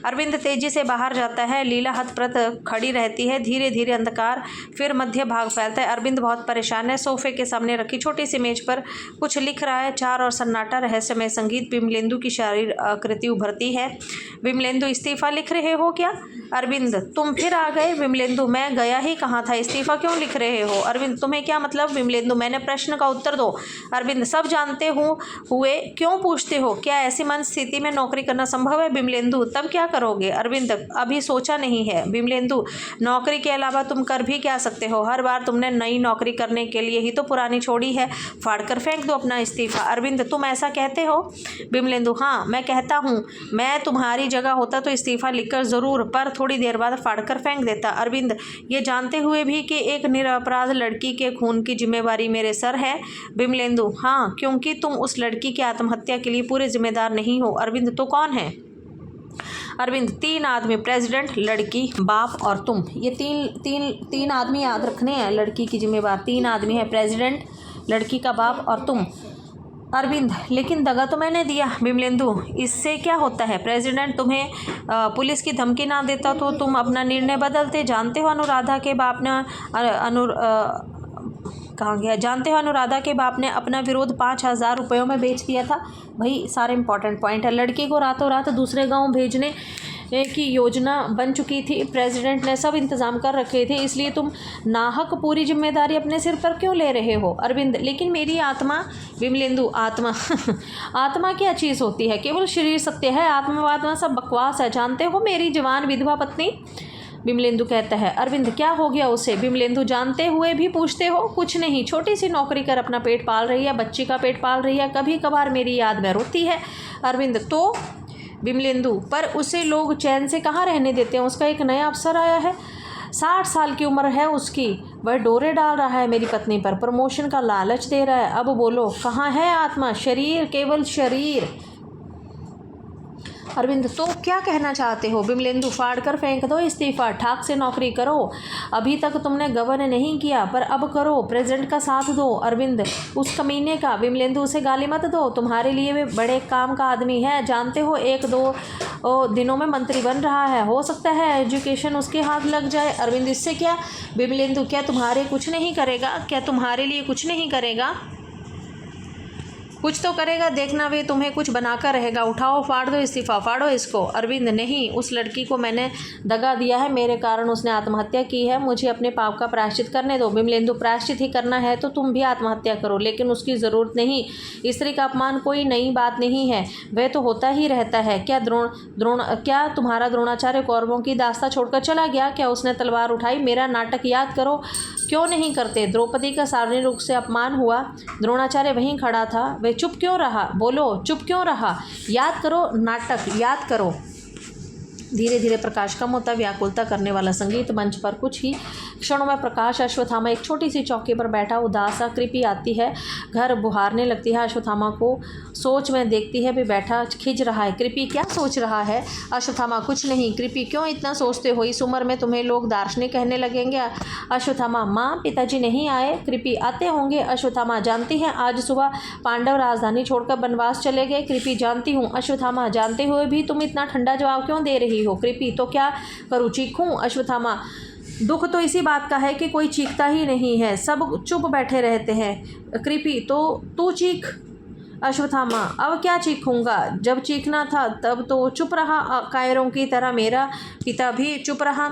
अरविंद तेजी से बाहर जाता है। लीला हतप्रत खड़ी रहती है। धीरे धीरे अंधकार फिर मध्य भाग फैलता है। अरविंद बहुत परेशान है। सोफे के सामने रखी छोटी सी मेज पर कुछ लिख रहा है। चार और सन्नाटा, रहस्यमय संगीत। विमलेंदु की शारीर आकृति उभरती है। विमलेंदु इस्तीफा लिख रहे हो क्या। अरविंद तुम फिर आ गए। विमलेंदु मैं गया ही कहाँ था, इस्तीफा क्यों लिख रहे हो। अरविंद तुम्हें क्या मतलब। विमलेंदु मैंने प्रश्न का उत्तर दो। अरविंद सब जानते हुए क्यों पूछते हो, क्या ऐसी मन स्थिति में नौकरी करना संभव है। विमलेंदु तब क्या करोगे। अरविंद अभी सोचा नहीं है। विमलेंदु नौकरी के अलावा तुम कर भी क्या सकते हो, हर बार तुमने नई नौकरी करने के लिए ही तो पुरानी छोड़ी है, फाड़कर फेंक दो अपना इस्तीफा। अरविंद तुम ऐसा कहते हो। विमलेंदु हाँ मैं कहता हूँ, मैं तुम्हारी जगह होता तो इस्तीफा लिखकर ज़रूर, पर थोड़ी देर बाद फाड़कर फेंक देता। अरविंद ये जानते हुए भी कि एक निरपराध लड़की के खून की जिम्मेवारी मेरे सर है। विमलेंदु हाँ क्योंकि तुम उस लड़की की आत्महत्या के लिए पूरे जिम्मेदार नहीं हो। अरविंद तो कौन है। अरविंद 3 आदमी, प्रेसिडेंट, लड़की, बाप और तुम। ये तीन आदमी याद रखने हैं, लड़की की जिम्मेवार 3 आदमी है, प्रेसिडेंट, लड़की का बाप और तुम। अरविंद लेकिन दगा तो मैंने दिया। विमलेंदु इससे क्या होता है, प्रेसिडेंट तुम्हें पुलिस की धमकी ना देता तो तुम अपना निर्णय बदलते। जानते हो अनुराधा के बाप ने कहाँ गया? जानते हो अनुराधा के बाप ने अपना विरोध 5,000 रुपयों में बेच दिया था। भाई सारे इंपॉर्टेंट पॉइंट है। लड़की को रातों रात दूसरे गांव भेजने की योजना बन चुकी थी। प्रेसिडेंट ने सब इंतज़ाम कर रखे थे, इसलिए तुम नाहक पूरी जिम्मेदारी अपने सिर पर क्यों ले रहे हो? अरविंद, लेकिन मेरी आत्मा। विमलेंदु, आत्मा आत्मा क्या चीज़ होती है? केवल शरीर सत्य है, आत्मा सब बकवास है। जानते हो मेरी जवान विधवा पत्नी? विमलेंदु कहता है। अरविंद, क्या हो गया उसे? विमलेंदु, जानते हुए भी पूछते हो? कुछ नहीं, छोटी सी नौकरी कर अपना पेट पाल रही है, बच्ची का पेट पाल रही है, कभी कभार मेरी याद में रोती है। अरविंद, तो? विमलेंदु, पर उसे लोग चैन से कहाँ रहने देते हैं? उसका एक नया अफसर आया है, 60 साल की उम्र है उसकी, वह डोरे डाल रहा है मेरी पत्नी पर, प्रमोशन का लालच दे रहा है। अब बोलो, कहाँ है आत्मा? शरीर, केवल शरीर। अरविंद, तो क्या कहना चाहते हो? विमलेंदु, फाड़ कर फेंक दो इस्तीफा, ठाक से नौकरी करो। अभी तक तुमने गवर्न नहीं किया, पर अब करो, प्रेसिडेंट का साथ दो। अरविंद, उस कमीने का। विमलेंदु, उसे गाली मत दो, तुम्हारे लिए वे बड़े काम का आदमी है। जानते हो 1-2 दिनों में मंत्री बन रहा है, हो सकता है एजुकेशन उसके हाथ लग जाए। अरविंद, इससे क्या? विमलेंदु, क्या तुम्हारे कुछ नहीं करेगा? क्या तुम्हारे लिए कुछ नहीं करेगा? कुछ तो करेगा, देखना, वे तुम्हें कुछ बनाकर रहेगा। उठाओ, फाड़ दो इस्तीफा, फाड़ो इसको। अरविंद, नहीं, उस लड़की को मैंने दगा दिया है, मेरे कारण उसने आत्महत्या की है, मुझे अपने पाप का प्रायश्चित करने दो। विमलेंदु, प्रायश्चित ही करना है तो तुम भी आत्महत्या करो, लेकिन उसकी ज़रूरत नहीं। स्त्री का अपमान कोई नई बात नहीं है, वह तो होता ही रहता है। क्या क्या तुम्हारा द्रोणाचार्य कौरवों की दास्ता छोड़कर चला गया? क्या उसने तलवार उठाई? मेरा नाटक याद करो, क्यों नहीं करते? द्रौपदी का सार्वजनिक रूप से अपमान हुआ, द्रोणाचार्य वहीं खड़ा था, वह चुप क्यों रहा? बोलो, चुप क्यों रहा? याद करो नाटक, याद करो। धीरे धीरे प्रकाश कम होता, व्याकुलता करने वाला संगीत मंच पर। कुछ ही क्षणों में प्रकाश अश्वत्थामा एक छोटी सी चौकी पर बैठा उदास सा। कृपि आती है, घर बुहारने लगती है, अश्वत्थामा को सोच में देखती है, भी बैठा खिंच रहा है। कृपि, क्या सोच रहा है? अश्वत्थामा, कुछ नहीं। कृपि, क्यों इतना सोचते हो? इस उम्र में तुम्हें लोग दार्शनिक कहने लगेंगे। अश्वत्थामा, माँ, पिताजी नहीं आए? कृपि, आते होंगे। अश्वत्थामा, जानती हैं आज सुबह पांडव राजधानी छोड़कर वनवास चले गए? कृपि, जानती हूँ। अश्वत्थामा, जानते हुए भी तुम इतना ठंडा जवाब क्यों दे रही हो? कृपि, तो क्या करूँ, चीखूं? अश्वत्थामा, दुख तो इसी बात का है कि कोई चीखता ही नहीं है, सब चुप बैठे रहते हैं। कृपि, तो तू चीख। अश्वत्थामा, अब क्या चीखूंगा? जब चीखना था तब तो चुप रहा, कायरों की तरह मेरा पिता भी चुप रहा।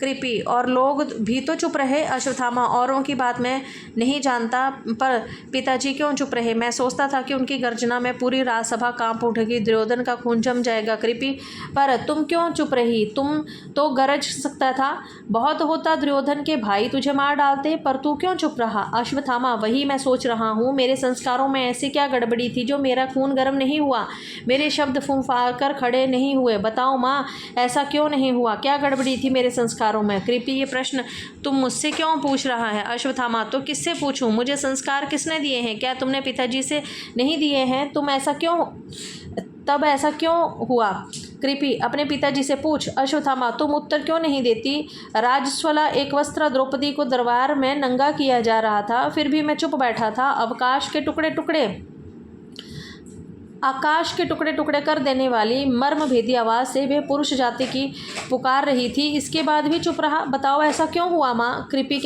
कृपि, और लोग भी तो चुप रहे। अश्वत्थामा, औरों की बात मैं नहीं जानता, पर पिताजी क्यों चुप रहे? मैं सोचता था कि उनकी गर्जना में पूरी राजसभा कांप उठेगी, दुर्योधन का खून जम जाएगा। कृपि, पर तुम क्यों चुप रही? तुम तो गरज सकता था, बहुत होता दुर्योधन के भाई तुझे मार डालते, पर तू क्यों चुप रहा? अश्वत्थामा, वही मैं सोच रहा हूँ, मेरे संस्कारों में ऐसी क्या गड़बड़ी थी जो मेरा खून गर्म नहीं हुआ, मेरे शब्द फूंफा कर खड़े नहीं हुए? बताओ माँ, ऐसा क्यों नहीं हुआ? क्या गड़बड़ी थी मेरे संस्कारों में? कृपि, ये प्रश्न तुम मुझसे क्यों पूछ रहा है? अश्वत्थामा, तो किससे पूछूं? मुझे संस्कार किसने दिए हैं? क्या तुमने पिताजी से नहीं दिए हैं? तब ऐसा क्यों हुआ? कृपि, अपने पिताजी से पूछ। अश्वत्थामा, तुम उत्तर क्यों नहीं देती? राजस्वला एक वस्त्र द्रौपदी को दरबार में नंगा किया जा रहा था, फिर भी मैं चुप बैठा था। आकाश के टुकड़े टुकड़े कर देने वाली मर्मभेदी आवाज़ से वे पुरुष जाति की पुकार रही थी, इसके बाद भी चुप रहा। बताओ, ऐसा क्यों हुआ माँ? कृपि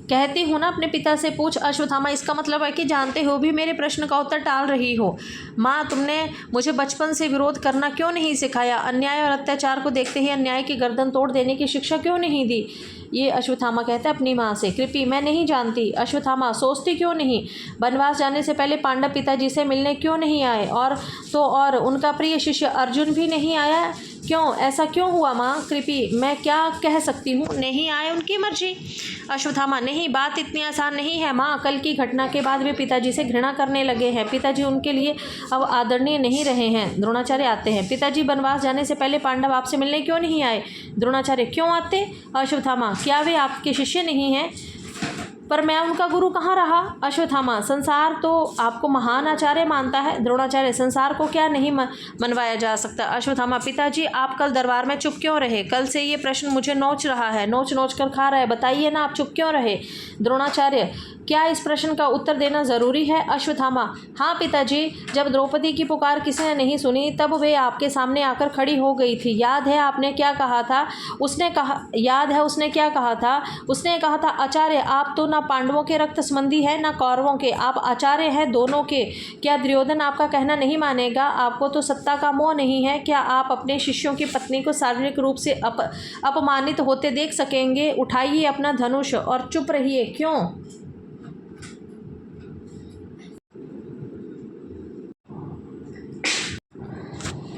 कहती हूँ ना, अपने पिता से पूछ। अश्वत्थामा, इसका मतलब है कि जानते हो भी मेरे प्रश्न का उत्तर टाल रही हो। माँ, तुमने मुझे बचपन से विरोध करना क्यों नहीं सिखाया? अन्याय और अत्याचार को देखते ही अन्याय की गर्दन तोड़ देने की शिक्षा क्यों नहीं दी? ये अश्वत्थामा कहता है अपनी माँ से। कृपि, मैं नहीं जानती। अश्वत्थामा, सोचती क्यों नहीं? वनवास जाने से पहले पांडव पिताजी से मिलने क्यों नहीं आए? और उनका प्रिय शिष्य अर्जुन भी नहीं आया? क्यों? ऐसा क्यों हुआ माँ? कृपि, मैं क्या कह सकती हूँ, नहीं आए, उनकी मर्जी। अश्वत्थामा, नहीं, बात इतनी आसान नहीं है माँ। कल की घटना के बाद वे पिताजी से घृणा करने लगे हैं, पिताजी उनके लिए अब आदरणीय नहीं रहे हैं। द्रोणाचार्य आते हैं। पिताजी वनवास जाने से पहले पांडव आपसे मिलने क्यों नहीं आए? द्रोणाचार्य, क्यों आते? अश्वत्थामा, क्या वे आपके शिष्य नहीं हैं? पर मैं उनका गुरु कहाँ रहा? अश्वत्थामा, संसार तो आपको महान आचार्य मानता है। द्रोणाचार्य, संसार को क्या नहीं मनवाया जा सकता? अश्वत्थामा, पिताजी आप कल दरबार में चुप क्यों रहे? कल से ये प्रश्न मुझे नोच रहा है, नोच कर खा रहा है, बताइए ना, आप चुप क्यों रहे? द्रोणाचार्य, क्या इस प्रश्न का उत्तर देना ज़रूरी है? अश्वत्थामा: हाँ पिताजी, जब द्रौपदी की पुकार किसी ने नहीं सुनी तब वे आपके सामने आकर खड़ी हो गई थी। याद है उसने क्या कहा था? उसने कहा था, आचार्य आप तो ना पांडवों के रक्त संबंधी है ना कौरवों के, आप आचार्य हैं दोनों के। क्या दुर्योधन आपका कहना नहीं मानेगा? आपको तो सत्ता का मोह नहीं है। क्या आप अपने शिष्यों की पत्नी को शारीरिक रूप से अपमानित होते देख सकेंगे? उठाइए अपना धनुष और चुप रहिए। क्यों?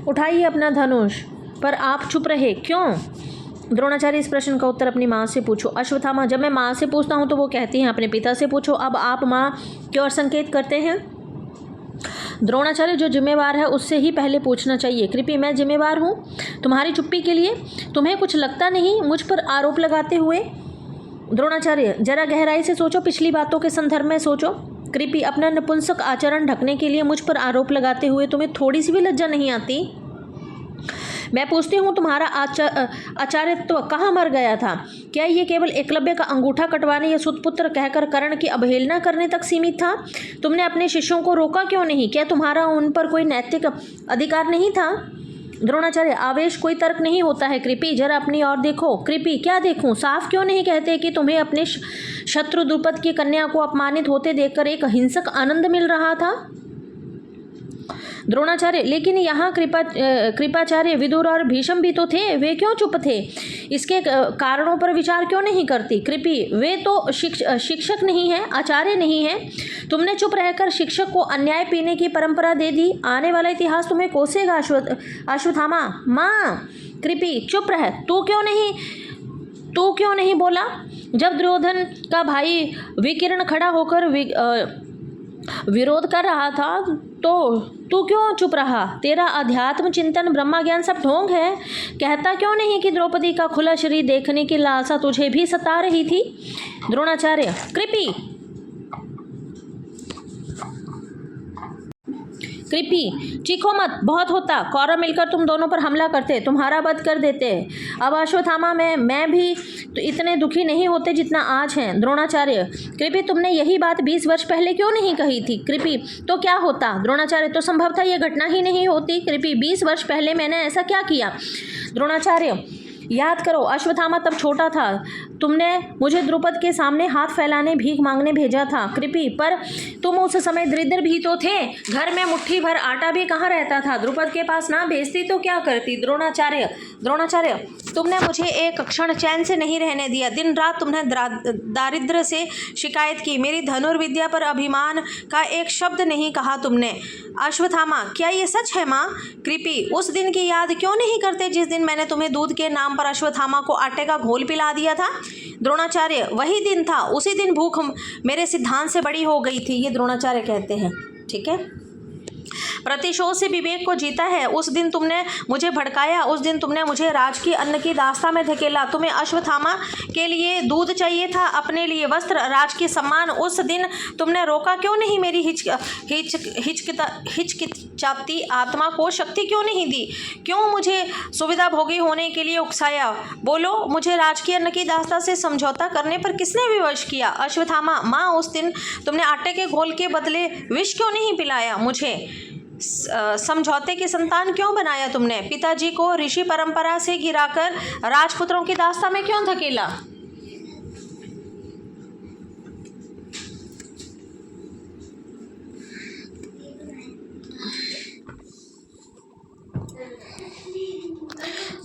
उठाइए अपना धनुष, पर आप चुप रहे क्यों? द्रोणाचार्य: इस प्रश्न का उत्तर अपनी माँ से पूछो। अश्वत्थामा: जब मैं माँ से पूछता हूँ तो वो कहती हैं अपने पिता से पूछो। अब आप माँ की ओर संकेत करते हैं। द्रोणाचार्य: जो जिम्मेवार है उससे ही पहले पूछना चाहिए। कृपि: मैं जिम्मेवार हूँ तुम्हारी चुप्पी के लिए? तुम्हें कुछ लगता नहीं मुझ पर आरोप लगाते हुए? द्रोणाचार्य: जरा गहराई से सोचो, पिछली बातों के संदर्भ में सोचो। कृपि: अपना नपुंसक आचरण ढकने के लिए मुझ पर आरोप लगाते हुए तुम्हें थोड़ी सी भी लज्जा नहीं आती? मैं पूछती हूँ, तुम्हारा आचार्यत्व कहाँ मर गया था? क्या ये केवल एकलव्य का अंगूठा कटवाने या सुतपुत्र कहकर कर्ण की अवहेलना करने तक सीमित था? तुमने अपने शिष्यों को रोका क्यों नहीं? क्या तुम्हारा उन पर कोई नैतिक अधिकार नहीं था? द्रोणाचार्य: आवेश कोई तर्क नहीं होता है। कृपि, जरा अपनी ओर देखो। कृपि: क्या देखूं? साफ क्यों नहीं कहते कि तुम्हें अपने शत्रु द्रुपद की कन्या को अपमानित होते देखकर एक हिंसक आनंद मिल रहा था? द्रोणाचार्य: लेकिन यहाँ कृपाचार्य, विदुर और भीष्म भी तो थे, वे क्यों चुप थे? इसके कारणों पर विचार क्यों नहीं करती? कृपि: वे तो शिक्षक नहीं हैं, आचार्य नहीं हैं। तुमने चुप रहकर शिक्षक को अन्याय पीने की परंपरा दे दी। आने वाला इतिहास तुम्हें कोसेगा। अश्वत्थामा: माँ। कृपि: चुप रह। तू क्यों नहीं बोला? जब दुर्योधन का भाई विकिरण खड़ा होकर विरोध कर रहा था तो तू क्यों चुप रहा? तेरा अध्यात्म चिंतन ब्रह्मा ज्ञान सब ढोंग है। कहता क्यों नहीं कि द्रौपदी का खुला शरीर देखने की लालसा तुझे भी सता रही थी? द्रोणाचार्य: कृपि, चीखो मत, बहुत होता। कौरव मिलकर तुम दोनों पर हमला करते, तुम्हारा वध कर देते। अब अश्वत्थामा मैं भी तो इतने दुखी नहीं होते जितना आज हैं। द्रोणाचार्य: कृपि, तुमने यही बात 20 वर्ष पहले क्यों नहीं कही थी? कृपि: तो क्या होता? द्रोणाचार्य: तो संभवतः यह घटना ही नहीं होती। कृपि: 20 वर्ष पहले मैंने ऐसा क्या किया? द्रोणाचार्य: याद करो, अश्वत्थामा तब छोटा था। तुमने मुझे द्रुपद के सामने हाथ फैलाने, भीख मांगने भेजा था। कृपि, पर तुम उस समय दरिद्र भी तो थे। घर में मुट्ठी भर आटा भी कहाँ रहता था? द्रुपद के पास ना भेजती तो क्या करती? द्रोणाचार्य: तुमने मुझे एक क्षण चैन से नहीं रहने दिया। दिन रात तुमने दारिद्र्य से शिकायत की। मेरी धनुर्विद्या पर अभिमान का एक शब्द नहीं कहा तुमने। अश्वत्थामा: क्या ये सच है माँ? कृपि, उस दिन की याद क्यों नहीं करते जिस दिन मैंने तुम्हें दूध के नाम पर अश्वत्थामा को आटे का घोल पिला दिया था? द्रोणाचार्य: वही दिन था। उसी दिन भूख मेरे सिद्धांत से बड़ी हो गई थी। ये द्रोणाचार्य कहते हैं। ठीक है। प्रतिशोध से विवेक को जीता है। उस दिन तुमने मुझे भड़काया, उस दिन तुमने मुझे राजकीय अन्न की दास्ता में धकेला। तुम्हें अश्वत्थामा के लिए दूध चाहिए था, अपने लिए वस्त्र, राजकीय सम्मान। उस दिन तुमने रोका क्यों नहीं? मेरी हिचकिचाती आत्मा को शक्ति क्यों नहीं दी? क्यों मुझे सुविधा भोगी होने के लिए उकसाया? बोलो, मुझे राजकीय अन्न की दास्ता से समझौता करने पर किसने विवश किया? अश्वत्थामा: माँ, उस दिन तुमने आटे के घोल के बदले विष क्यों नहीं पिलाया मुझे? समझौते की संतान क्यों बनाया तुमने? पिताजी को ऋषि परंपरा से गिराकर राजपुत्रों की दास्ता में क्यों धकेला?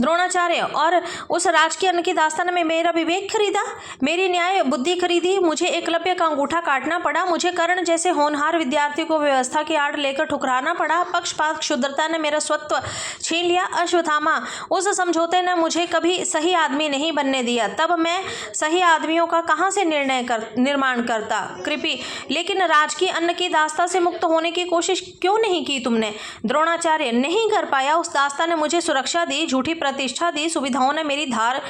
द्रोणाचार्य: और उस राजकीय अन्न की दास्तान में मेरा विवेक खरीदा, मेरी न्याय बुद्धि खरीदी। मुझे एकलव्य का अंगूठा काटना पड़ा। मुझे कर्ण जैसे होनहार विद्यार्थी को व्यवस्था की आड़ लेकर ठुकराना पड़ा। पक्षपात क्षुद्रता ने मेरा स्वत्व छीन लिया। अश्वत्थामा: उस समझौते ने मुझे कभी सही आदमी नहीं बनने दिया। तब मैं सही आदमियों का कहाँ से निर्माण करता? कृपि, लेकिन राजकीय अन्न की दास्ता से मुक्त होने की कोशिश क्यों नहीं की तुमने? द्रोणाचार्य: नहीं कर पाया। उस दास्ता ने मुझे सुरक्षा दी, झूठी प्रतिष्ठा प्रतिष्ठा दी, सुविधाओं ने मेरी धार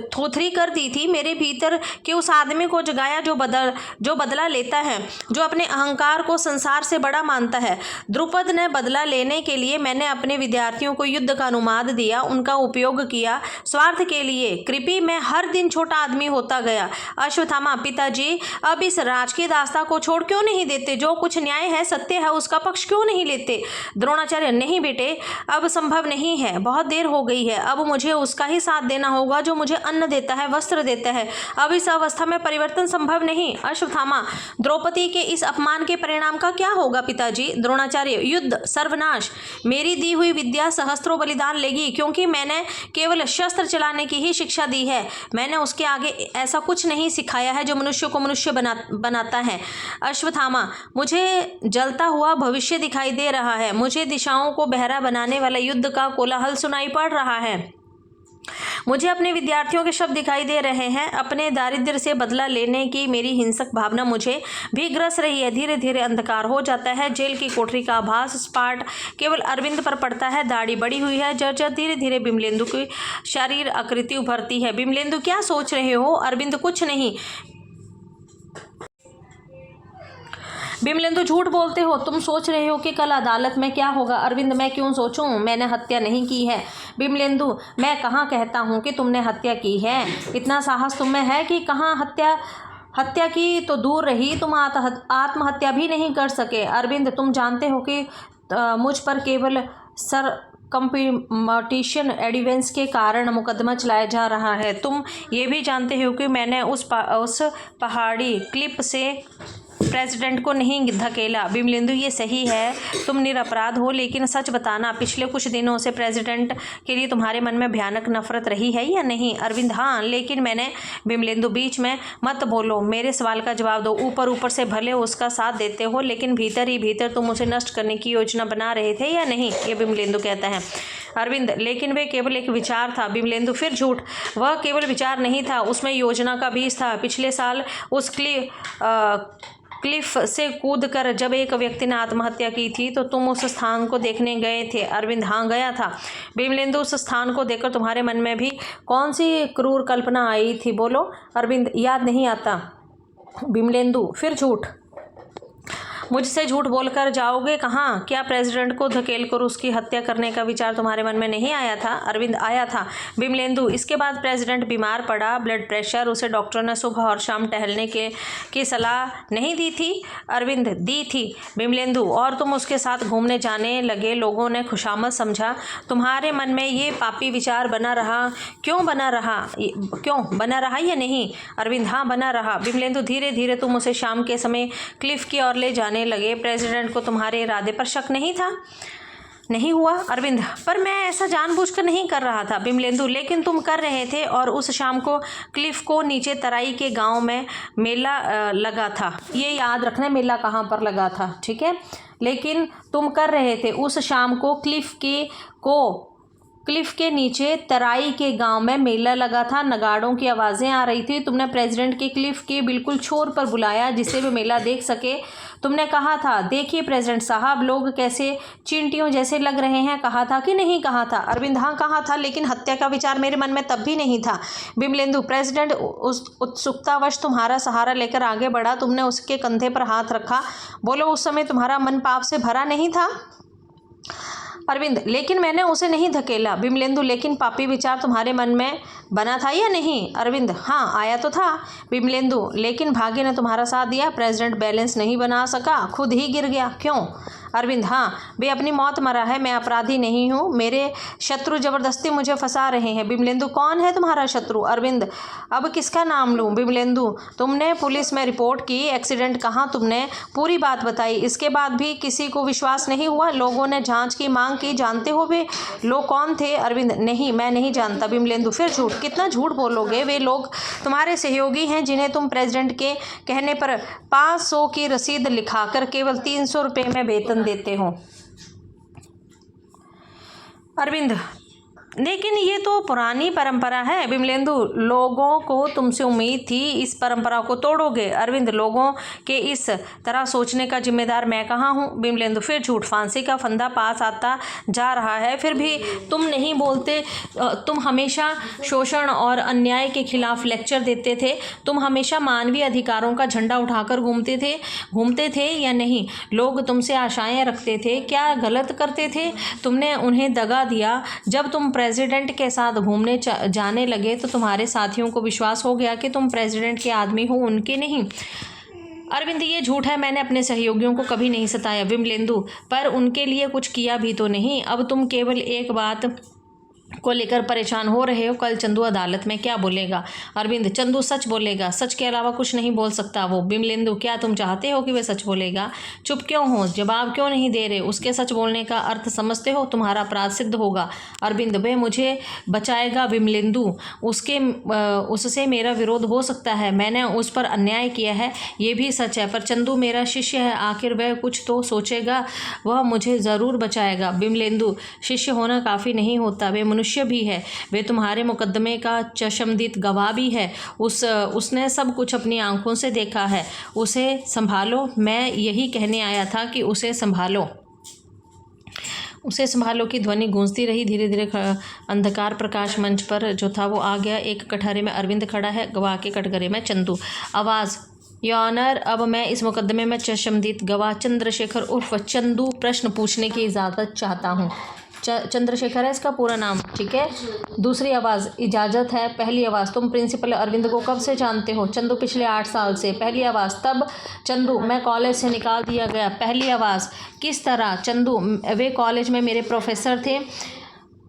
थोथरी कर दी थी। मेरे भीतर के उस आदमी को जगाया जो बदला लेता है, जो अपने अहंकार को संसार से बड़ा मानता है। द्रुपद ने बदला लेने के लिए मैंने अपने विद्यार्थियों को युद्ध का अनुवाद दिया, उनका उपयोग किया स्वार्थ के लिए। कृपी मैं हर दिन छोटा आदमी होता गया। अश्वत्थामा, पिताजी अब इस राजकीय दास्ता को छोड़ क्यों नहीं देते? जो कुछ न्याय है, सत्य है, उसका पक्ष क्यों नहीं लेते? द्रोणाचार्य, नहीं बेटे, अब संभव नहीं है, बहुत देर हो गई है। अब मुझे उसका ही साथ देना होगा जो मुझे अन्न देता है, वस्त्र देता है। अब इस अवस्था में परिवर्तन संभव नहीं। अश्वत्थामा, द्रौपदी के इस अपमान के परिणाम का क्या होगा पिताजी? द्रोणाचार्य, युद्ध, सर्वनाश। मेरी दी हुई विद्या सहस्त्रों बलिदान लेगी, क्योंकि मैंने केवल शस्त्र चलाने की ही शिक्षा दी है। मैंने उसके आगे ऐसा कुछ नहीं सिखाया है जो मनुष्य को मनुष्य बनाता है। अश्वत्थामा, मुझे जलता हुआ भविष्य दिखाई दे रहा है। मुझे दिशाओं को बहरा बनाने वाला युद्ध का कोलाहल सुनाई पड़ रहा है। मुझे अपने विद्यार्थियों के शब्द दिखाई दे रहे हैं। अपने दारिद्र्य से बदला लेने की मेरी हिंसक भावना मुझे भी ग्रस रही है। धीरे धीरे अंधकार हो जाता है। जेल की कोठरी का आभास स्पाट केवल अरविंद पर पड़ता है। दाढ़ी बड़ी हुई है। जर्जर धीरे धीरे बिमलेंदु की शरीर आकृति उभरती है। बिमलेंदु, क्या सोच रहे हो? अरविंद, कुछ नहीं। बिमलेंदु, झूठ बोलते हो। तुम सोच रहे हो कि कल अदालत में क्या होगा? अरविंद, मैं क्यों सोचूं? मैंने हत्या नहीं की है। बिमलेंदु, मैं कहाँ कहता हूँ कि तुमने हत्या की है। इतना साहस तुम में है कि कहाँ हत्या की तो दूर रही, तुम आत्महत्या भी नहीं कर सके। अरविंद, तुम जानते हो कि मुझ पर केवल कंपटीशन एडिवेंस के कारण मुकदमा चलाया जा रहा है। तुम ये भी जानते हो कि मैंने उस पहाड़ी क्लिप से प्रेसिडेंट को नहीं धकेला। बिमलेंदु, ये सही है, तुम निरपराध हो, लेकिन सच बताना, पिछले कुछ दिनों से प्रेसिडेंट के लिए तुम्हारे मन में भयानक नफरत रही है या नहीं? अरविंद, हाँ, लेकिन मैंने। बिमलेंदु, बीच में मत बोलो, मेरे सवाल का जवाब दो। ऊपर ऊपर से भले उसका साथ देते हो, लेकिन भीतर ही भीतर तुम उसे नष्ट करने की योजना बना रहे थे या नहीं? ये बिमलेंदु कहता है। अरविंद, लेकिन वे केवल एक विचार था। बिमलेंदु, फिर झूठ। वह केवल विचार नहीं था, उसमें योजना का बीज था। पिछले साल उस क्लिफ से कूदकर जब एक व्यक्ति ने आत्महत्या की थी तो तुम उस स्थान को देखने गए थे। अरविंद, हाँ, गया था। बिमलेंदु, उस स्थान को देखकर तुम्हारे मन में भी कौन सी क्रूर कल्पना आई थी? बोलो। अरविंद, याद नहीं आता। बिमलेंदु, फिर झूठ। मुझसे झूठ बोलकर जाओगे कहाँ? क्या प्रेसिडेंट को धकेल कर उसकी हत्या करने का विचार तुम्हारे मन में नहीं आया था? अरविंद, आया था। बिमलेंदु, इसके बाद प्रेसिडेंट बीमार पड़ा, ब्लड प्रेशर, उसे डॉक्टर ने सुबह और शाम टहलने की सलाह नहीं दी थी? अरविंद, दी थी। बिमलेंदु, और तुम उसके साथ घूमने जाने लगे, लोगों ने खुशामद समझा। तुम्हारे मन में ये पापी विचार बना रहा, क्यों बना रहा या नहीं? अरविंद, हाँ, बना रहा। बिमलेंदु, धीरे धीरे तुम उसे शाम के समय क्लिफ की ओर ले जाने लगे। प्रेसिडेंट को तुम्हारे इरादे पर शक नहीं हुआ? अरविंद, पर मैं ऐसा जानबूझकर नहीं कर रहा था। बिमलेंदु, लेकिन तुम कर रहे थे। और उस शाम को क्लिफ को नीचे तराई के गांव में मेला लगा था। ये याद रखना, मेला कहाँ पर लगा था, ठीक है? लेकिन तुम कर रहे थे। उस शाम को क्लिफ के नीचे तराई के गांव में मेला लगा था। नगाड़ों की आवाज़ें आ रही थी। तुमने प्रेसिडेंट के क्लिफ के बिल्कुल छोर पर बुलाया जिससे वे मेला देख सके। तुमने कहा था, देखिए प्रेसिडेंट साहब, लोग कैसे चींटियों जैसे लग रहे हैं। कहा था कि नहीं कहा था? अरविंद, हाँ, कहा था, लेकिन हत्या का विचार मेरे मन में तब भी नहीं था। बिमलेंदु, प्रेसिडेंट उस उत्सुकतावश तुम्हारा सहारा लेकर आगे बढ़ा। तुमने उसके कंधे पर हाथ रखा। बोलो, उस समय तुम्हारा मन पाप से भरा नहीं था? अरविंद, लेकिन मैंने उसे नहीं धकेला। बिमलेंदु, लेकिन पापी विचार तुम्हारे मन में बना था या नहीं? अरविंद, हाँ, आया तो था। बिमलेंदु, लेकिन भाग्य ने तुम्हारा साथ दिया। प्रेसिडेंट बैलेंस नहीं बना सका, खुद ही गिर गया। क्यों? अरविंद, हाँ, वे अपनी मौत मरा है, मैं अपराधी नहीं हूँ। मेरे शत्रु जबरदस्ती मुझे फंसा रहे हैं। बिमलेंदु, कौन है तुम्हारा शत्रु? अरविंद, अब किसका नाम लूँ? बिमलेंदु, तुमने पुलिस में रिपोर्ट की, एक्सीडेंट कहाँ, तुमने पूरी बात बताई। इसके बाद भी किसी को विश्वास नहीं हुआ। लोगों ने जांच की मांग की। जानते हो वे लोग कौन थे? अरविंद, नहीं, मैं नहीं जानता। बिमलेंदु, फिर झूठ। कितना झूठ बोलोगे? वे लोग तुम्हारे सहयोगी हैं जिन्हें तुम प्रेसिडेंट के कहने पर 500 की रसीद लिखाकर केवल 300 रुपये में वेतन देते हो। अरविंद, लेकिन ये तो पुरानी परंपरा है विमलेंदु, लोगों को तुमसे उम्मीद थी इस परंपरा को तोड़ोगे। अरविंद, लोगों के इस तरह सोचने का जिम्मेदार मैं कहाँ हूँ? विमलेंदु, फिर झूठ, फांसी का फंदा पास आता जा रहा है, फिर भी तुम नहीं बोलते। तुम हमेशा शोषण और अन्याय के खिलाफ लेक्चर देते थे, तुम हमेशा मानवीय अधिकारों का झंडा उठाकर घूमते थे या नहीं? लोग तुमसे आशाएं रखते थे, क्या गलत करते थे? तुमने उन्हें दगा दिया। जब तुम प्रेसिडेंट के साथ घूमने जाने लगे तो तुम्हारे साथियों को विश्वास हो गया कि तुम प्रेसिडेंट के आदमी हो, उनके नहीं। अरविंद, ये झूठ है, मैंने अपने सहयोगियों को कभी नहीं सताया। विमलेंदु, पर उनके लिए कुछ किया भी तो नहीं। अब तुम केवल एक बात को लेकर परेशान हो रहे हो, कल चंदू अदालत में क्या बोलेगा? अरविंद, चंदू सच बोलेगा, सच के अलावा कुछ नहीं बोल सकता वो। विमलेंदु, क्या तुम चाहते हो कि वह सच बोलेगा? चुप क्यों हो, जवाब क्यों नहीं दे रहे? उसके सच बोलने का अर्थ समझते हो? तुम्हारा अपराध सिद्ध होगा। अरविंद, वह मुझे बचाएगा। विमलेंदु, उससे मेरा विरोध हो सकता है, मैंने उस पर अन्याय किया है, ये भी सच है, पर चंदू मेरा शिष्य है, आखिर वह कुछ तो सोचेगा, वह मुझे ज़रूर बचाएगा। विमलेंदु, शिष्य होना काफ़ी नहीं होता, वे मनुष्य भी है, वे तुम्हारे मुकदमे का चशमदीद गवाह भी है। उसने सब कुछ अपनी आंखों से देखा है। उसे संभालो, मैं यही कहने आया था कि उसे संभालो। की ध्वनि गूंजती रही। धीरे धीरे अंधकार प्रकाश मंच पर जो था वो आ गया। एक कटहरे में अरविंद खड़ा है, गवाह के कटघरे में चंदू। आवाज़, योर ऑनर, अब मैं इस मुकदमे में चशमदीद गवाह चंद्रशेखर उर्फ चंदू प्रश्न पूछने की इजाज़त चाहता हूँ। चंद्रशेखर है इसका पूरा नाम, ठीक है। दूसरी आवाज़, इजाज़त है। पहली आवाज़, तुम प्रिंसिपल अरविंद को कब से जानते हो? चंदू, पिछले 8 साल से। पहली आवाज़, तब? चंदू, मैं कॉलेज से निकाल दिया गया। पहली आवाज़, किस तरह? चंदू, वे कॉलेज में मेरे प्रोफेसर थे।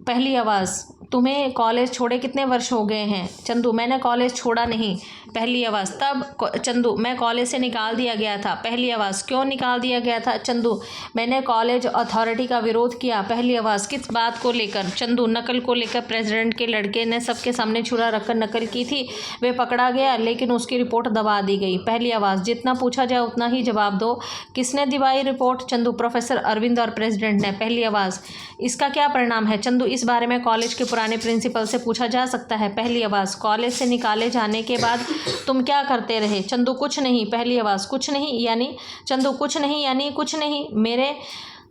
पहली आवाज़, तुम्हें कॉलेज छोड़े कितने वर्ष हो गए हैं? चंदू, मैंने कॉलेज छोड़ा नहीं। पहली आवाज़, तब? चंदू, मैं कॉलेज से निकाल दिया गया था। पहली आवाज़, क्यों निकाल दिया गया था? चंदू, मैंने कॉलेज अथॉरिटी का विरोध किया। पहली आवाज़, किस बात को लेकर? चंदू, नकल को लेकर। प्रेसिडेंट के लड़के ने सबके सामने छुरा रखकर नकल की थी, वे पकड़ा गया, लेकिन उसकी रिपोर्ट दबा दी गई। पहली आवाज़, जितना पूछा जाए उतना ही जवाब दो। किसने दिवाई रिपोर्ट? चंदू, प्रोफेसर अरविंद और प्रेसिडेंट ने। पहली आवाज़, इसका क्या परिणाम है? चंदू, इस बारे में कॉलेज के पुराने प्रिंसिपल से पूछा जा सकता है। पहली आवाज़, कॉलेज से निकाले जाने के बाद तुम क्या करते रहे? चंदू, कुछ नहीं। पहली आवाज़, कुछ नहीं यानी? चंदू, कुछ नहीं यानी कुछ नहीं। मेरे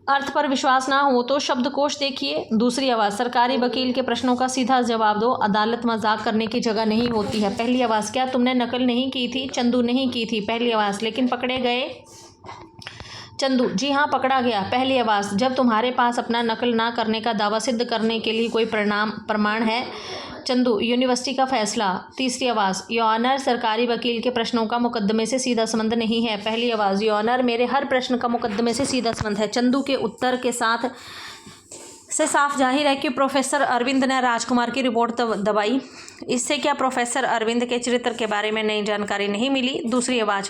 अर्थ पर विश्वास ना हो तो शब्दकोश देखिए। दूसरी आवाज़, सरकारी वकील के प्रश्नों का सीधा जवाब दो, अदालत मजाक करने की जगह नहीं होती है। पहली आवाज़, क्या तुमने नकल नहीं की थी? चंदू, नहीं की थी। पहली आवाज़, लेकिन पकड़े गए? चंदू, जी हाँ, पकड़ा गया। पहली आवाज़, जब तुम्हारे पास अपना नकल ना करने का दावा सिद्ध करने के लिए कोई प्रमाण है? चंदू, यूनिवर्सिटी का फैसला। तीसरी आवाज़, योर ऑनर, सरकारी वकील के प्रश्नों का मुकदमे से सीधा संबंध नहीं है। पहली आवाज़, योर ऑनर, मेरे हर प्रश्न का मुकदमे से सीधा संबंध है। चंदू के उत्तर के साथ से साफ जाहिर है कि प्रोफेसर अरविंद ने राजकुमार की रिपोर्ट दबाई। इससे क्या प्रोफेसर अरविंद के चरित्र के बारे में नई जानकारी नहीं मिली? दूसरी आवाज़,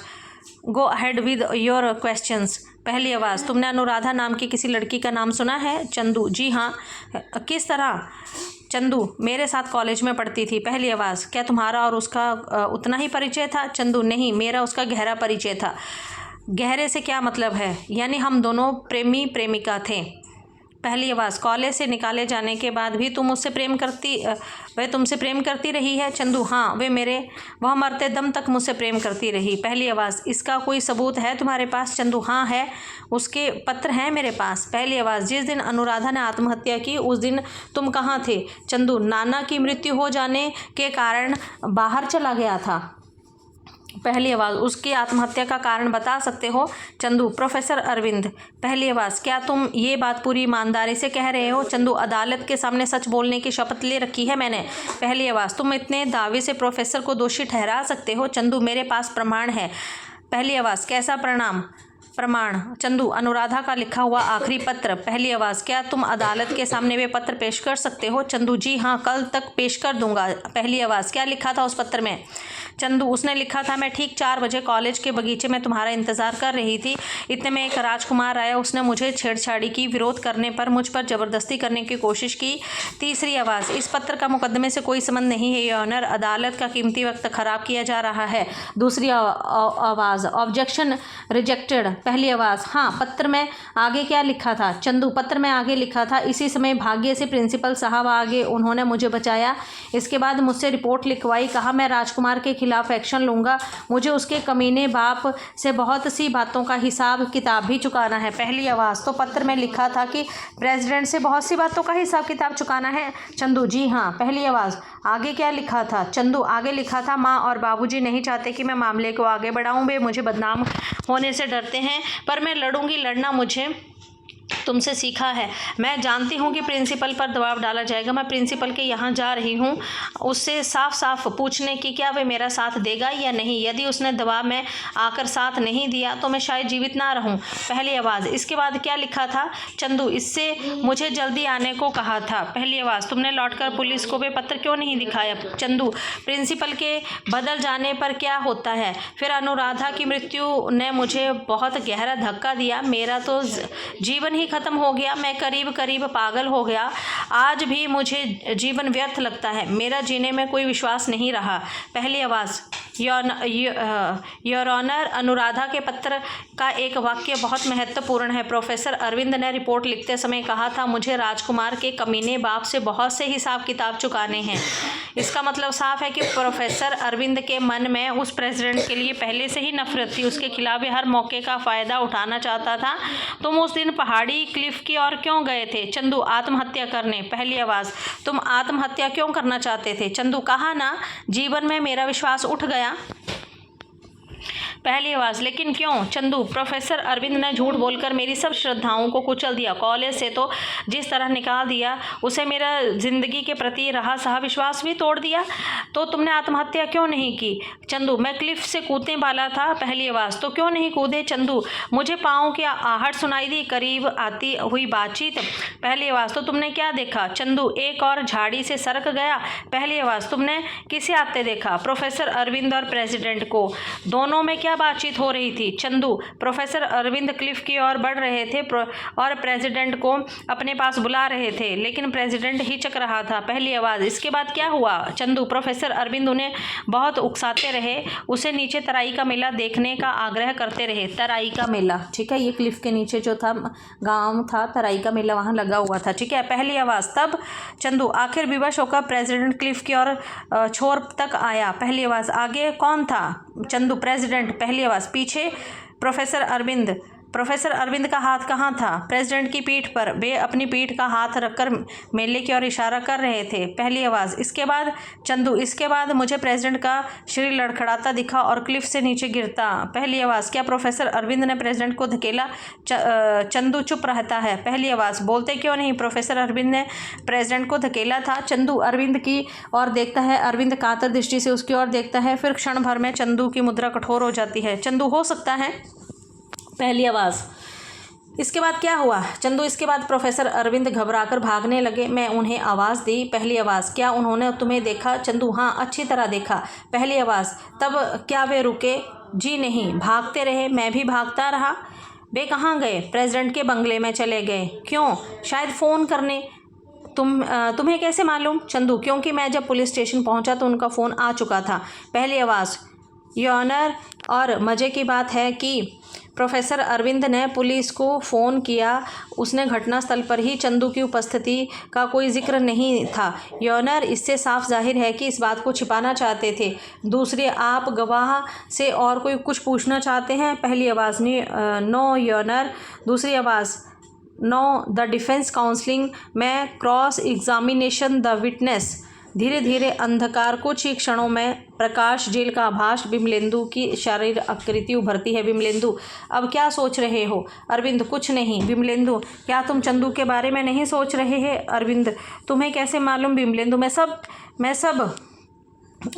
go ahead with your questions. पहली आवाज़, तुमने अनुराधा नाम की किसी लड़की का नाम सुना है? चंदू, जी हाँ। किस तरह? चंदू, मेरे साथ कॉलेज में पढ़ती थी। पहली आवाज़, क्या तुम्हारा और उसका उतना ही परिचय था? चंदू, नहीं, मेरा उसका गहरा परिचय था। गहरे से क्या मतलब है? यानी हम दोनों प्रेमी प्रेमिका थे। पहली आवाज़, कॉलेज से निकाले जाने के बाद भी तुम उससे वह तुमसे प्रेम करती रही है? चंदू, हाँ, वह मरते दम तक मुझसे प्रेम करती रही। पहली आवाज़, इसका कोई सबूत है तुम्हारे पास? चंदू, हाँ है, उसके पत्र हैं मेरे पास। पहली आवाज़, जिस दिन अनुराधा ने आत्महत्या की उस दिन तुम कहाँ थे? चंदू, नाना की मृत्यु हो जाने के कारण बाहर चला गया था। पहली आवाज़, उसकी आत्महत्या का कारण बता सकते हो? चंदू, प्रोफेसर अरविंद। पहली आवाज़, क्या तुम ये बात पूरी ईमानदारी से कह रहे हो? चंदू, अदालत के सामने सच बोलने की शपथ ले रखी है मैंने। पहली आवाज़, तुम इतने दावे से प्रोफेसर को दोषी ठहरा सकते हो? चंदू, मेरे पास प्रमाण है। पहली आवाज़, कैसा प्रमाण? चंदू, अनुराधा का लिखा हुआ आखिरी पत्र। पहली आवाज़, क्या तुम अदालत के सामने वे पत्र पेश कर सकते हो? चंदू, जी हाँ, कल तक पेश कर दूंगा। पहली आवाज़, क्या लिखा था उस पत्र में? चंदू, उसने लिखा था, मैं ठीक 4 बजे कॉलेज के बगीचे में तुम्हारा इंतजार कर रही थी। इतने में एक राजकुमार आया, उसने मुझे छेड़छाड़ी की, विरोध करने पर मुझ पर जबरदस्ती करने की कोशिश की। तीसरी आवाज़, इस पत्र का मुकदमे से कोई संबंध नहीं है योर ऑनर, अदालत का कीमती वक्त खराब किया जा रहा है। दूसरी आवाज़, ऑब्जेक्शन रिजेक्टेड। पहली आवाज़, हाँ पत्र में आगे क्या लिखा था? चंदू, पत्र में आगे लिखा था, इसी समय भाग्य से प्रिंसिपल साहब आ गए, उन्होंने मुझे बचाया। इसके बाद मुझसे रिपोर्ट लिखवाई, कहा मैं राजकुमार के खिलाफ एक्शन लूँगा, मुझे उसके कमीने बाप से बहुत सी बातों का हिसाब किताब भी चुकाना है। पहली आवाज़, तो पत्र में लिखा था कि प्रेसिडेंट से बहुत सी बातों का हिसाब किताब चुकाना है? चंदू, जी हाँ। पहली आवाज़, आगे क्या लिखा था? चंदू, आगे लिखा था, माँ और बाबूजी नहीं चाहते कि मैं मामले को आगे बढ़ाऊं, वे मुझे बदनाम होने से डरते हैं, पर मैं लड़ूंगी, लड़ना मुझे तुमसे सीखा है। मैं जानती हूँ कि प्रिंसिपल पर दबाव डाला जाएगा, मैं प्रिंसिपल के यहाँ जा रही हूँ उससे साफ साफ पूछने की क्या वे मेरा साथ देगा या नहीं। यदि उसने दबाव में आकर साथ नहीं दिया तो मैं शायद जीवित ना रहूँ। पहली आवाज़, इसके बाद क्या लिखा था? चंदू, इससे मुझे जल्दी आने को कहा था। पहली आवाज़, तुमने लौटकर पुलिस को वे पत्र क्यों नहीं दिखाया? चंदू, प्रिंसिपल के बदल जाने पर क्या होता है? फिर अनुराधा की मृत्यु ने मुझे बहुत गहरा धक्का दिया, मेरा तो जीवन ही खत्म हो गया, मैं करीब करीब पागल हो गया। आज भी मुझे जीवन व्यर्थ लगता है, मेरा जीने में कोई विश्वास नहीं रहा। पहली आवाज़, योर ऑनर, अनुराधा के पत्र का एक वाक्य बहुत महत्वपूर्ण है। प्रोफेसर अरविंद ने रिपोर्ट लिखते समय कहा था, मुझे राजकुमार के कमीने बाप से बहुत से हिसाब किताब चुकाने हैं। इसका मतलब साफ है कि प्रोफेसर अरविंद के मन में उस प्रेसिडेंट के लिए पहले से ही नफरत थी, उसके खिलाफ भी हर मौके का फ़ायदा उठाना चाहता था। तुम उस दिन पहाड़ी क्लिफ की ओर क्यों गए थे? चंदू, आत्महत्या करने। पहली आवाज़, तुम आत्महत्या क्यों करना चाहते थे? चंदू, कहा ना, जीवन में मेरा विश्वास उठ गया। पहली आवाज़, लेकिन क्यों? चंदू, प्रोफेसर अरविंद ने झूठ बोलकर मेरी सब श्रद्धाओं को कुचल दिया, कॉलेज से तो जिस तरह निकाल दिया, उसे मेरा ज़िंदगी के प्रति रहा सहा विश्वास भी तोड़ दिया। तो तुमने आत्महत्या क्यों नहीं की? चंदू, मैं क्लिफ से कूदने वाला था। पहली आवाज़, तो क्यों नहीं कूदे? चंदू, मुझे पाँव की आहट सुनाई दी, करीब आती हुई बातचीत। पहली आवाज़, तो तुमने क्या देखा? चंदू, एक और झाड़ी से सरक गया। पहली आवाज़, तुमने किसे आते देखा? प्रोफेसर अरविंद और प्रेसिडेंट को। दोनों में क्या बातचीत हो रही थी? चंदू, प्रोफेसर अरविंद क्लिफ की ओर बढ़ रहे थे और प्रेसिडेंट को अपने पास बुला रहे थे, लेकिन प्रेसिडेंट हिचक रहा था। पहली आवाज़, इसके बाद क्या हुआ? चंदू, प्रोफेसर अरविंद उन्हें बहुत उकसाते रहे, उसे नीचे तराई का मेला देखने का आग्रह करते रहे। तराई का मेला, ठीक है, ये क्लिफ के नीचे जो था गांव था, तराई का मेला वहाँ लगा हुआ था, ठीक है। पहली आवाज़, तब? चंदू, आखिर विवश होकर प्रेसिडेंट क्लिफ की ओर छोर तक आया। पहली आवाज़, आगे कौन था? चंदू, प्रेसिडेंट। पहली आवाज़, पीछे प्रोफेसर अरविंद। प्रोफेसर अरविंद का हाथ कहाँ था? प्रेसिडेंट की पीठ पर, वे अपनी पीठ का हाथ रखकर मेले की ओर इशारा कर रहे थे। पहली आवाज़, इसके बाद? चंदू, इसके बाद मुझे प्रेसिडेंट का शरीर लड़खड़ाता दिखा और क्लिफ से नीचे गिरता। पहली आवाज़, क्या प्रोफेसर अरविंद ने प्रेसिडेंट को धकेला? चंदू चुप रहता है। पहली आवाज़, बोलते क्यों नहीं? प्रोफेसर अरविंद ने प्रेसिडेंट को धकेला था। चंदू अरविंद की ओर देखता है, अरविंद कातर दृष्टि से उसकी ओर देखता है, फिर क्षण भर में चंदू की मुद्रा कठोर हो जाती है। चंदू, हो सकता है। पहली आवाज़, इसके बाद क्या हुआ? चंदू, इसके बाद प्रोफेसर अरविंद घबराकर भागने लगे, मैं उन्हें आवाज़ दी। पहली आवाज़, क्या उन्होंने तुम्हें देखा? चंदू, हाँ, अच्छी तरह देखा। पहली आवाज़, तब क्या वे रुके? जी नहीं, भागते रहे, मैं भी भागता रहा। वे कहाँ गए? प्रेसिडेंट के बंगले में चले गए। क्यों? शायद फ़ोन करने। तुम्हें कैसे मालूम? चंदू, क्योंकि मैं जब पुलिस स्टेशन पहुंचा तो उनका फ़ोन आ चुका था। पहली आवाज़, योर ऑनर, और मज़े की बात है कि प्रोफेसर अरविंद ने पुलिस को फ़ोन किया, उसने घटनास्थल पर ही चंदू की उपस्थिति का कोई जिक्र नहीं था। योर ऑनर, इससे साफ जाहिर है कि इस बात को छिपाना चाहते थे। दूसरे, आप गवाह से और कोई कुछ पूछना चाहते हैं? पहली आवाज़, नो योर ऑनर। दूसरी आवाज़, नो, द डिफेंस काउंसलिंग में क्रॉस एग्जामिनेशन द विटनेस। धीरे धीरे अंधकार कुछ ही क्षणों में प्रकाश झील का आभास, बिमलेंदु की शारीर आकृति उभरती है। बिमलेंदु, अब क्या सोच रहे हो? अरविंद, कुछ नहीं। बिमलेंदु, क्या तुम चंदू के बारे में नहीं सोच रहे हैं? अरविंद, तुम्हें कैसे मालूम? बिमलेंदु, मैं सब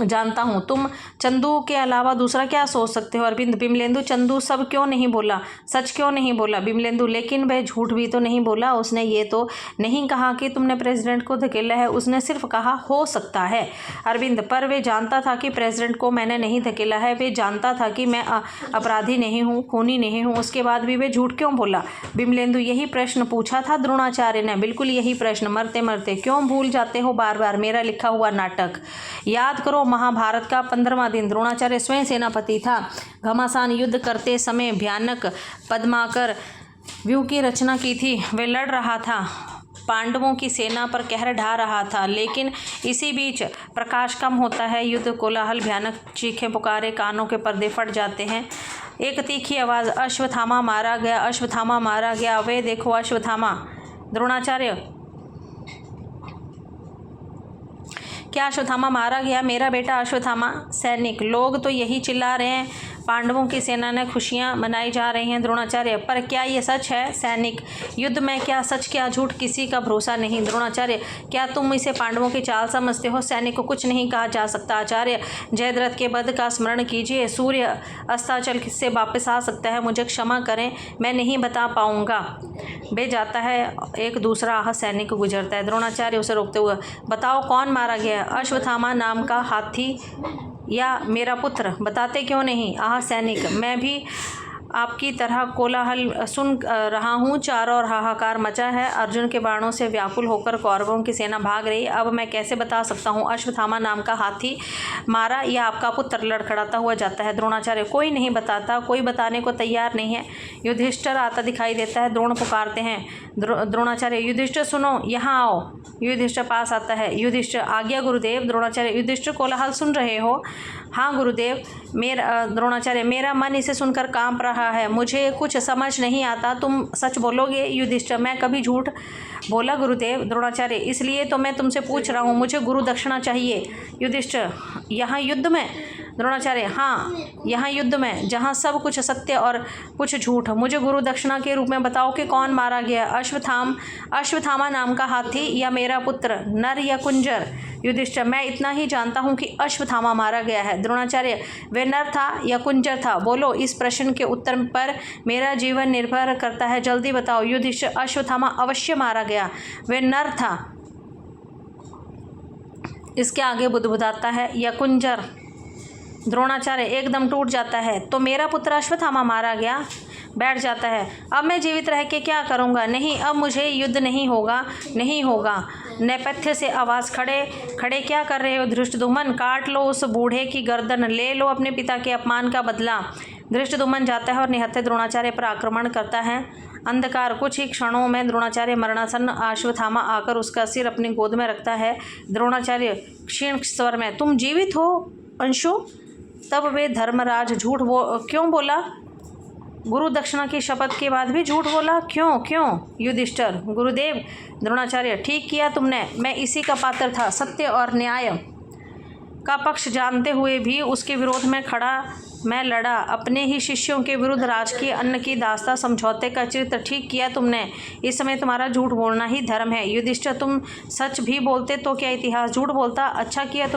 जानता हूँ। तुम चंदू के अलावा दूसरा क्या सोच सकते हो? अरविंद, बिमलेंदु, चंदू सब क्यों नहीं बोला, सच क्यों नहीं बोला? बिमलेंदु, लेकिन वह झूठ भी तो नहीं बोला। उसने ये तो नहीं कहा कि तुमने प्रेसिडेंट को धकेला है, उसने सिर्फ कहा हो सकता है। अरविंद, पर वे जानता था कि प्रेसिडेंट को मैंने नहीं धकेला है, वे जानता था कि मैं अपराधी नहीं हूँ, खूनी नहीं हूँ, उसके बाद भी वे झूठ क्यों बोला? बिमलेंदु, यही प्रश्न पूछा था द्रोणाचार्य ने, बिल्कुल यही प्रश्न। मरते मरते क्यों भूल जाते हो बार बार मेरा लिखा हुआ नाटक? याद करो महाभारत का 15वां दिन। द्रोणाचार्य स्वयं सेनापति था। घमासान युद्ध करते समय भयानक पद्माकर व्यूह की रचना की थी। वे लड़ रहा था, पांडवों की सेना पर कहर ढा रहा था, लेकिन इसी बीच प्रकाश कम होता है, युद्ध कोलाहल, भयानक चीखें पुकारे, कानों के पर्दे फट जाते हैं। एक तीखी आवाज़, अश्वत्थामा मारा गया, अश्वत्थामा मारा गया, वे देखो अश्वत्थामा। द्रोणाचार्य, क्या अश्वत्थामा मारा गया? मेरा बेटा अश्वत्थामा? सैनिक, लोग तो यही चिल्ला रहे हैं, पांडवों की सेना ने खुशियां मनाई जा रही हैं। द्रोणाचार्य, पर क्या ये सच है? सैनिक, युद्ध में क्या सच क्या झूठ किसी का भरोसा नहीं। द्रोणाचार्य, क्या तुम इसे पांडवों की चाल समझते हो? सैनिक को कुछ नहीं कहा जा सकता। आचार्य, जयद्रथ के वध का स्मरण कीजिए, सूर्य अस्ताचल से वापस आ सकता है, मुझे क्षमा करें, मैं नहीं बता पाऊंगा। वे जाता है, एक दूसरा आह सैनिक गुजरता है। द्रोणाचार्य उसे रोकते हुए, बताओ कौन मारा गया? अश्वत्थामा नाम का हाथी या मेरा पुत्र? बताते क्यों नहीं? आह सैनिक, मैं भी आपकी तरह कोलाहल सुन रहा हूँ, चारों ओर हाहाकार मचा है, अर्जुन के बाणों से व्याकुल होकर कौरवों की सेना भाग रही। अब मैं कैसे बता सकता हूँ अश्वत्थामा नाम का हाथी मारा या आपका पुत्र? लड़खड़ाता हुआ जाता है। द्रोणाचार्य, कोई नहीं बताता, कोई बताने को तैयार नहीं है। युधिष्ठिर आता दिखाई देता है, द्रोण पुकारते हैं। द्रोणाचार्य, युधिष्ठिर सुनो, यहाँ आओ। युधिष्ठिर पास आता है। युधिष्ठिर, आज्ञा गुरुदेव। द्रोणाचार्य, युधिष्ठिर कोलाहल सुन रहे हो? हाँ गुरुदेव। द्रोणाचार्य, मेरा मन इसे सुनकर कांप रहा है, मुझे कुछ समझ नहीं आता, तुम सच बोलोगे? युधिष्ठिर, मैं कभी झूठ बोला गुरुदेव? द्रोणाचार्य, इसलिए तो मैं तुमसे पूछ रहा हूँ, मुझे गुरु दक्षिणा चाहिए। युधिष्ठिर, यहाँ युद्ध में? द्रोणाचार्य, हाँ, यहाँ युद्ध में, जहाँ सब कुछ सत्य और कुछ झूठ। मुझे गुरु दक्षिणा के रूप में बताओ कि कौन मारा गया? अश्वत्थामा नाम का हाथी या मेरा पुत्र, नर या कुंजर? युधिष्ठिर, मैं इतना ही जानता हूँ कि अश्वत्थामा मारा गया है। द्रोणाचार्य, वे नर था या कुंजर था? बोलो, इस प्रश्न के उत्तर पर मेरा जीवन निर्भर करता है, जल्दी बताओ। युधिष्ठिर, अश्वत्थामा अवश्य मारा गया, वे नर था। इसके आगे बुदबुदाता है, या कुंजर? द्रोणाचार्य एकदम टूट जाता है, तो मेरा पुत्र अश्वत्थामा मारा गया। बैठ जाता है, अब मैं जीवित रह के क्या करूँगा? नहीं, अब मुझे युद्ध नहीं होगा, नहीं होगा। नेपथ्य से आवाज़, खड़े खड़े क्या कर रहे हो धृष्टद्युम्न? काट लो उस बूढ़े की गर्दन, ले लो अपने पिता के अपमान का बदला। धृष्टद्युम्न जाता है और निहत्थे द्रोणाचार्य पर आक्रमण करता है। अंधकार, कुछ ही क्षणों में द्रोणाचार्य मरणासन्न। अश्वत्थामा आकर उसका सिर अपनी गोद में रखता है। द्रोणाचार्य क्षीण स्वर में, तुम जीवित हो अंशु? तब वे धर्मराज, झूठ क्यों बोला? गुरु दक्षिणा की शपथ के बाद भी झूठ बोला, क्यों? युधिष्ठिर, गुरुदेव। द्रोणाचार्य, ठीक किया तुमने, मैं इसी का पात्र था, सत्य और न्याय का पक्ष जानते हुए भी उसके विरोध में मैं लड़ा, अपने ही शिष्यों के विरुद्ध राजकीय अन्न की दास्ता समझौते का चित्र। ठीक किया तुमने, इस समय तुम्हारा झूठ बोलना ही धर्म है। युधिष्ठिर, तुम सच भी बोलते तो क्या इतिहास झूठ बोलता? अच्छा किया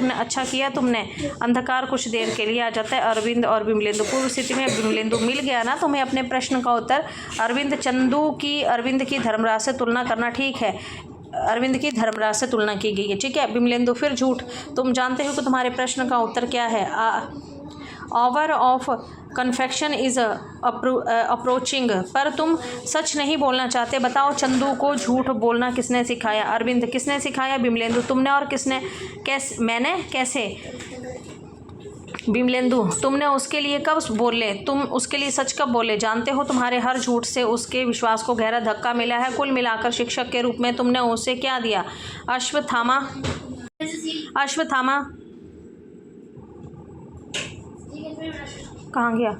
तुमने। अंधकार कुछ देर के लिए आ जाता है। अरविंद और बिमलेंदु, पूर्व स्थिति में बिमलेंदु, मिल गया ना तुम्हें अपने प्रश्न का उत्तर? अरविंद की धर्मराज से तुलना करना ठीक है, अरविंद की धर्मराज से तुलना की गई है, ठीक है। बिमलेंदु, फिर झूठ, तुम जानते हो कि तुम्हारे प्रश्न का उत्तर क्या है? Hour of confection is approaching, पर तुम सच नहीं बोलना चाहते। बताओ, चंदू को झूठ बोलना किसने सिखाया? अरविंद, किसने सिखाया? बिमलेंदु, तुमने। और किसने? मैंने? कैसे? बिमलेंदु, तुमने उसके लिए कब बोले? तुम उसके लिए सच कब बोले? जानते हो तुम्हारे हर झूठ से उसके विश्वास को गहरा धक्का मिला है। कुल मिलाकर शिक्षक के रूप में तुमने उसे क्या दिया? अश्वत्थामा कहाँ गया?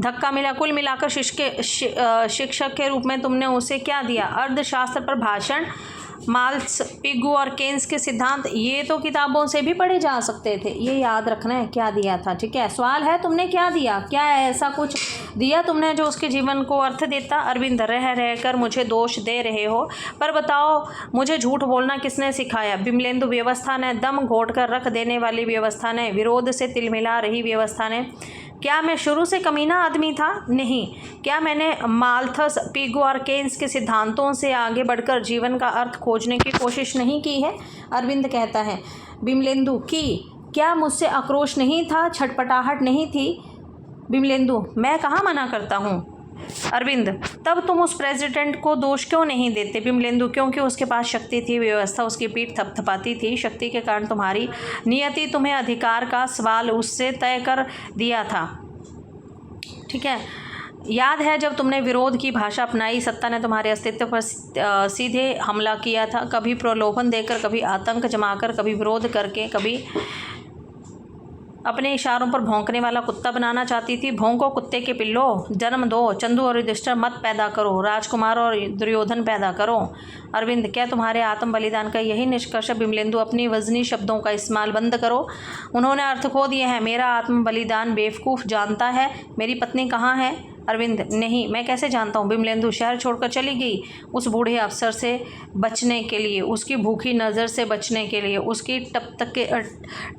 धक्का मिला। कुल मिलाकर शिक्षक के रूप में तुमने उसे क्या दिया? अर्थशास्त्र पर भाषण, मार्क्स, पिगू और केन्स के सिद्धांत, ये तो किताबों से भी पढ़े जा सकते थे। ये याद रखना है क्या दिया था, ठीक है। सवाल है तुमने क्या दिया, क्या ऐसा कुछ दिया तुमने जो उसके जीवन को अर्थ देता। अरविंद, रह रहकर मुझे दोष दे रहे हो, पर बताओ मुझे झूठ बोलना किसने सिखाया। बिमलेंदु, व्यवस्था ने, दम घोट कर रख देने वाली व्यवस्था ने, विरोध से तिलमिला रही व्यवस्था ने। क्या मैं शुरू से कमीना आदमी था? नहीं। क्या मैंने माल्थस, पिगू और केन्स के सिद्धांतों से आगे बढ़कर जीवन का अर्थ खोजने की कोशिश नहीं की है? अरविंद कहता है। बिमलेंदु की, क्या मुझसे आक्रोश नहीं था, छटपटाहट नहीं थी? बिमलेंदु, मैं कहाँ मना करता हूँ। अरविंद, तब तुम उस प्रेसिडेंट को दोष क्यों नहीं देते? बिमलेंदु, क्योंकि उसके पास शक्ति थी, व्यवस्था उसकी पीठ थपथपाती थी, शक्ति के कारण तुम्हारी नियति तुम्हें अधिकार का सवाल उससे तय कर दिया था, ठीक है। याद है जब तुमने विरोध की भाषा अपनाई, सत्ता ने तुम्हारे अस्तित्व पर सीधे हमला किया था, कभी प्रलोभन देकर, कभी आतंक जमाकर, कभी विरोध करके, कभी अपने इशारों पर भौंकने वाला कुत्ता बनाना चाहती थी। भौंको कुत्ते के पिल्लो, जन्म दो, चंदू और युधिष्ठिर मत पैदा करो, राजकुमार और दुर्योधन पैदा करो। अरविंद, क्या तुम्हारे आत्म बलिदान का यही निष्कर्ष? बिमलेंदु, अपनी वजनी शब्दों का इस्तेमाल बंद करो, उन्होंने अर्थ खो दिए हैं। मेरा आत्म बलिदान बेवकूफ़ जानता है। मेरी पत्नी कहाँ है? अरविंद, नहीं, मैं कैसे जानता हूँ। बिमलेंदु, शहर छोड़कर चली गई, उस बूढ़े अफसर से बचने के लिए, उसकी भूखी नज़र से बचने के लिए, उसकी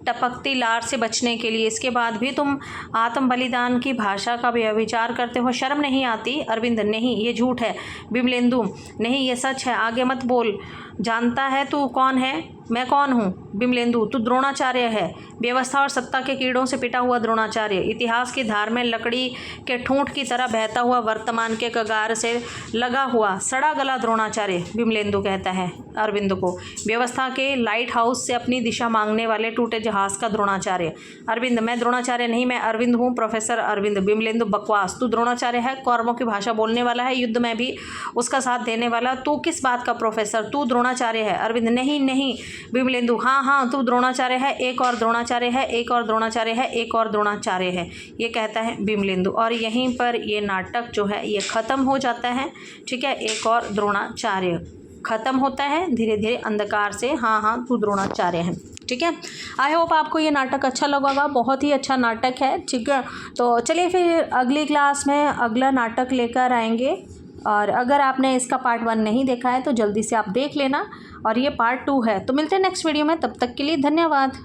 टपकती लार से बचने के लिए। इसके बाद भी तुम आत्म बलिदान की भाषा का विचार करते हो, शर्म नहीं आती? अरविंद, नहीं, ये झूठ है। बिमलेंदु, नहीं, ये सच है, आगे मत बोल। जानता है तू कौन है? मैं कौन हूँ? बिमलेंदु, तू द्रोणाचार्य है, व्यवस्था और सत्ता के कीड़ों से पिटा हुआ द्रोणाचार्य, इतिहास की धार में लकड़ी के ठूंठ की तरह बहता हुआ, वर्तमान के कगार से लगा हुआ सड़ा गला द्रोणाचार्य। बिमलेंदु कहता है अरविंद को, व्यवस्था के लाइट हाउस से अपनी दिशा मांगने वाले टूटे जहाज का द्रोणाचार्य। अरविंद, मैं द्रोणाचार्य नहीं, मैं अरविंद हूँ, प्रोफेसर अरविंद। बिमलेंदु, बकवास, तू द्रोणाचार्य है, कौरवों की भाषा बोलने वाला है, युद्ध में भी उसका साथ देने वाला। तू किस बात का प्रोफेसर? तू द्रोणाचार्य है। अरविंद, नहीं नहीं। बिमलेंदु, हाँ हाँ, तू द्रोणाचार्य है, एक और द्रोणाचार्य है, एक और द्रोणाचार्य है, एक और द्रोणाचार्य है, ये कहता है बिमलेंदु। और यहीं पर ये नाटक जो है ये ख़त्म हो जाता है, ठीक है। एक और द्रोणाचार्य ख़त्म होता है धीरे धीरे अंधकार से। हाँ हाँ, तू द्रोणाचार्य है, ठीक है। आई होप आपको ये नाटक अच्छा लगा, बहुत ही अच्छा नाटक है, ठीक है। तो चलिए फिर अगली क्लास में अगला नाटक लेकर आएंगे, और अगर आपने इसका पार्ट 1 नहीं देखा है तो जल्दी से आप देख लेना, और ये पार्ट 2 है। तो मिलते हैं नेक्स्ट वीडियो में, तब तक के लिए धन्यवाद।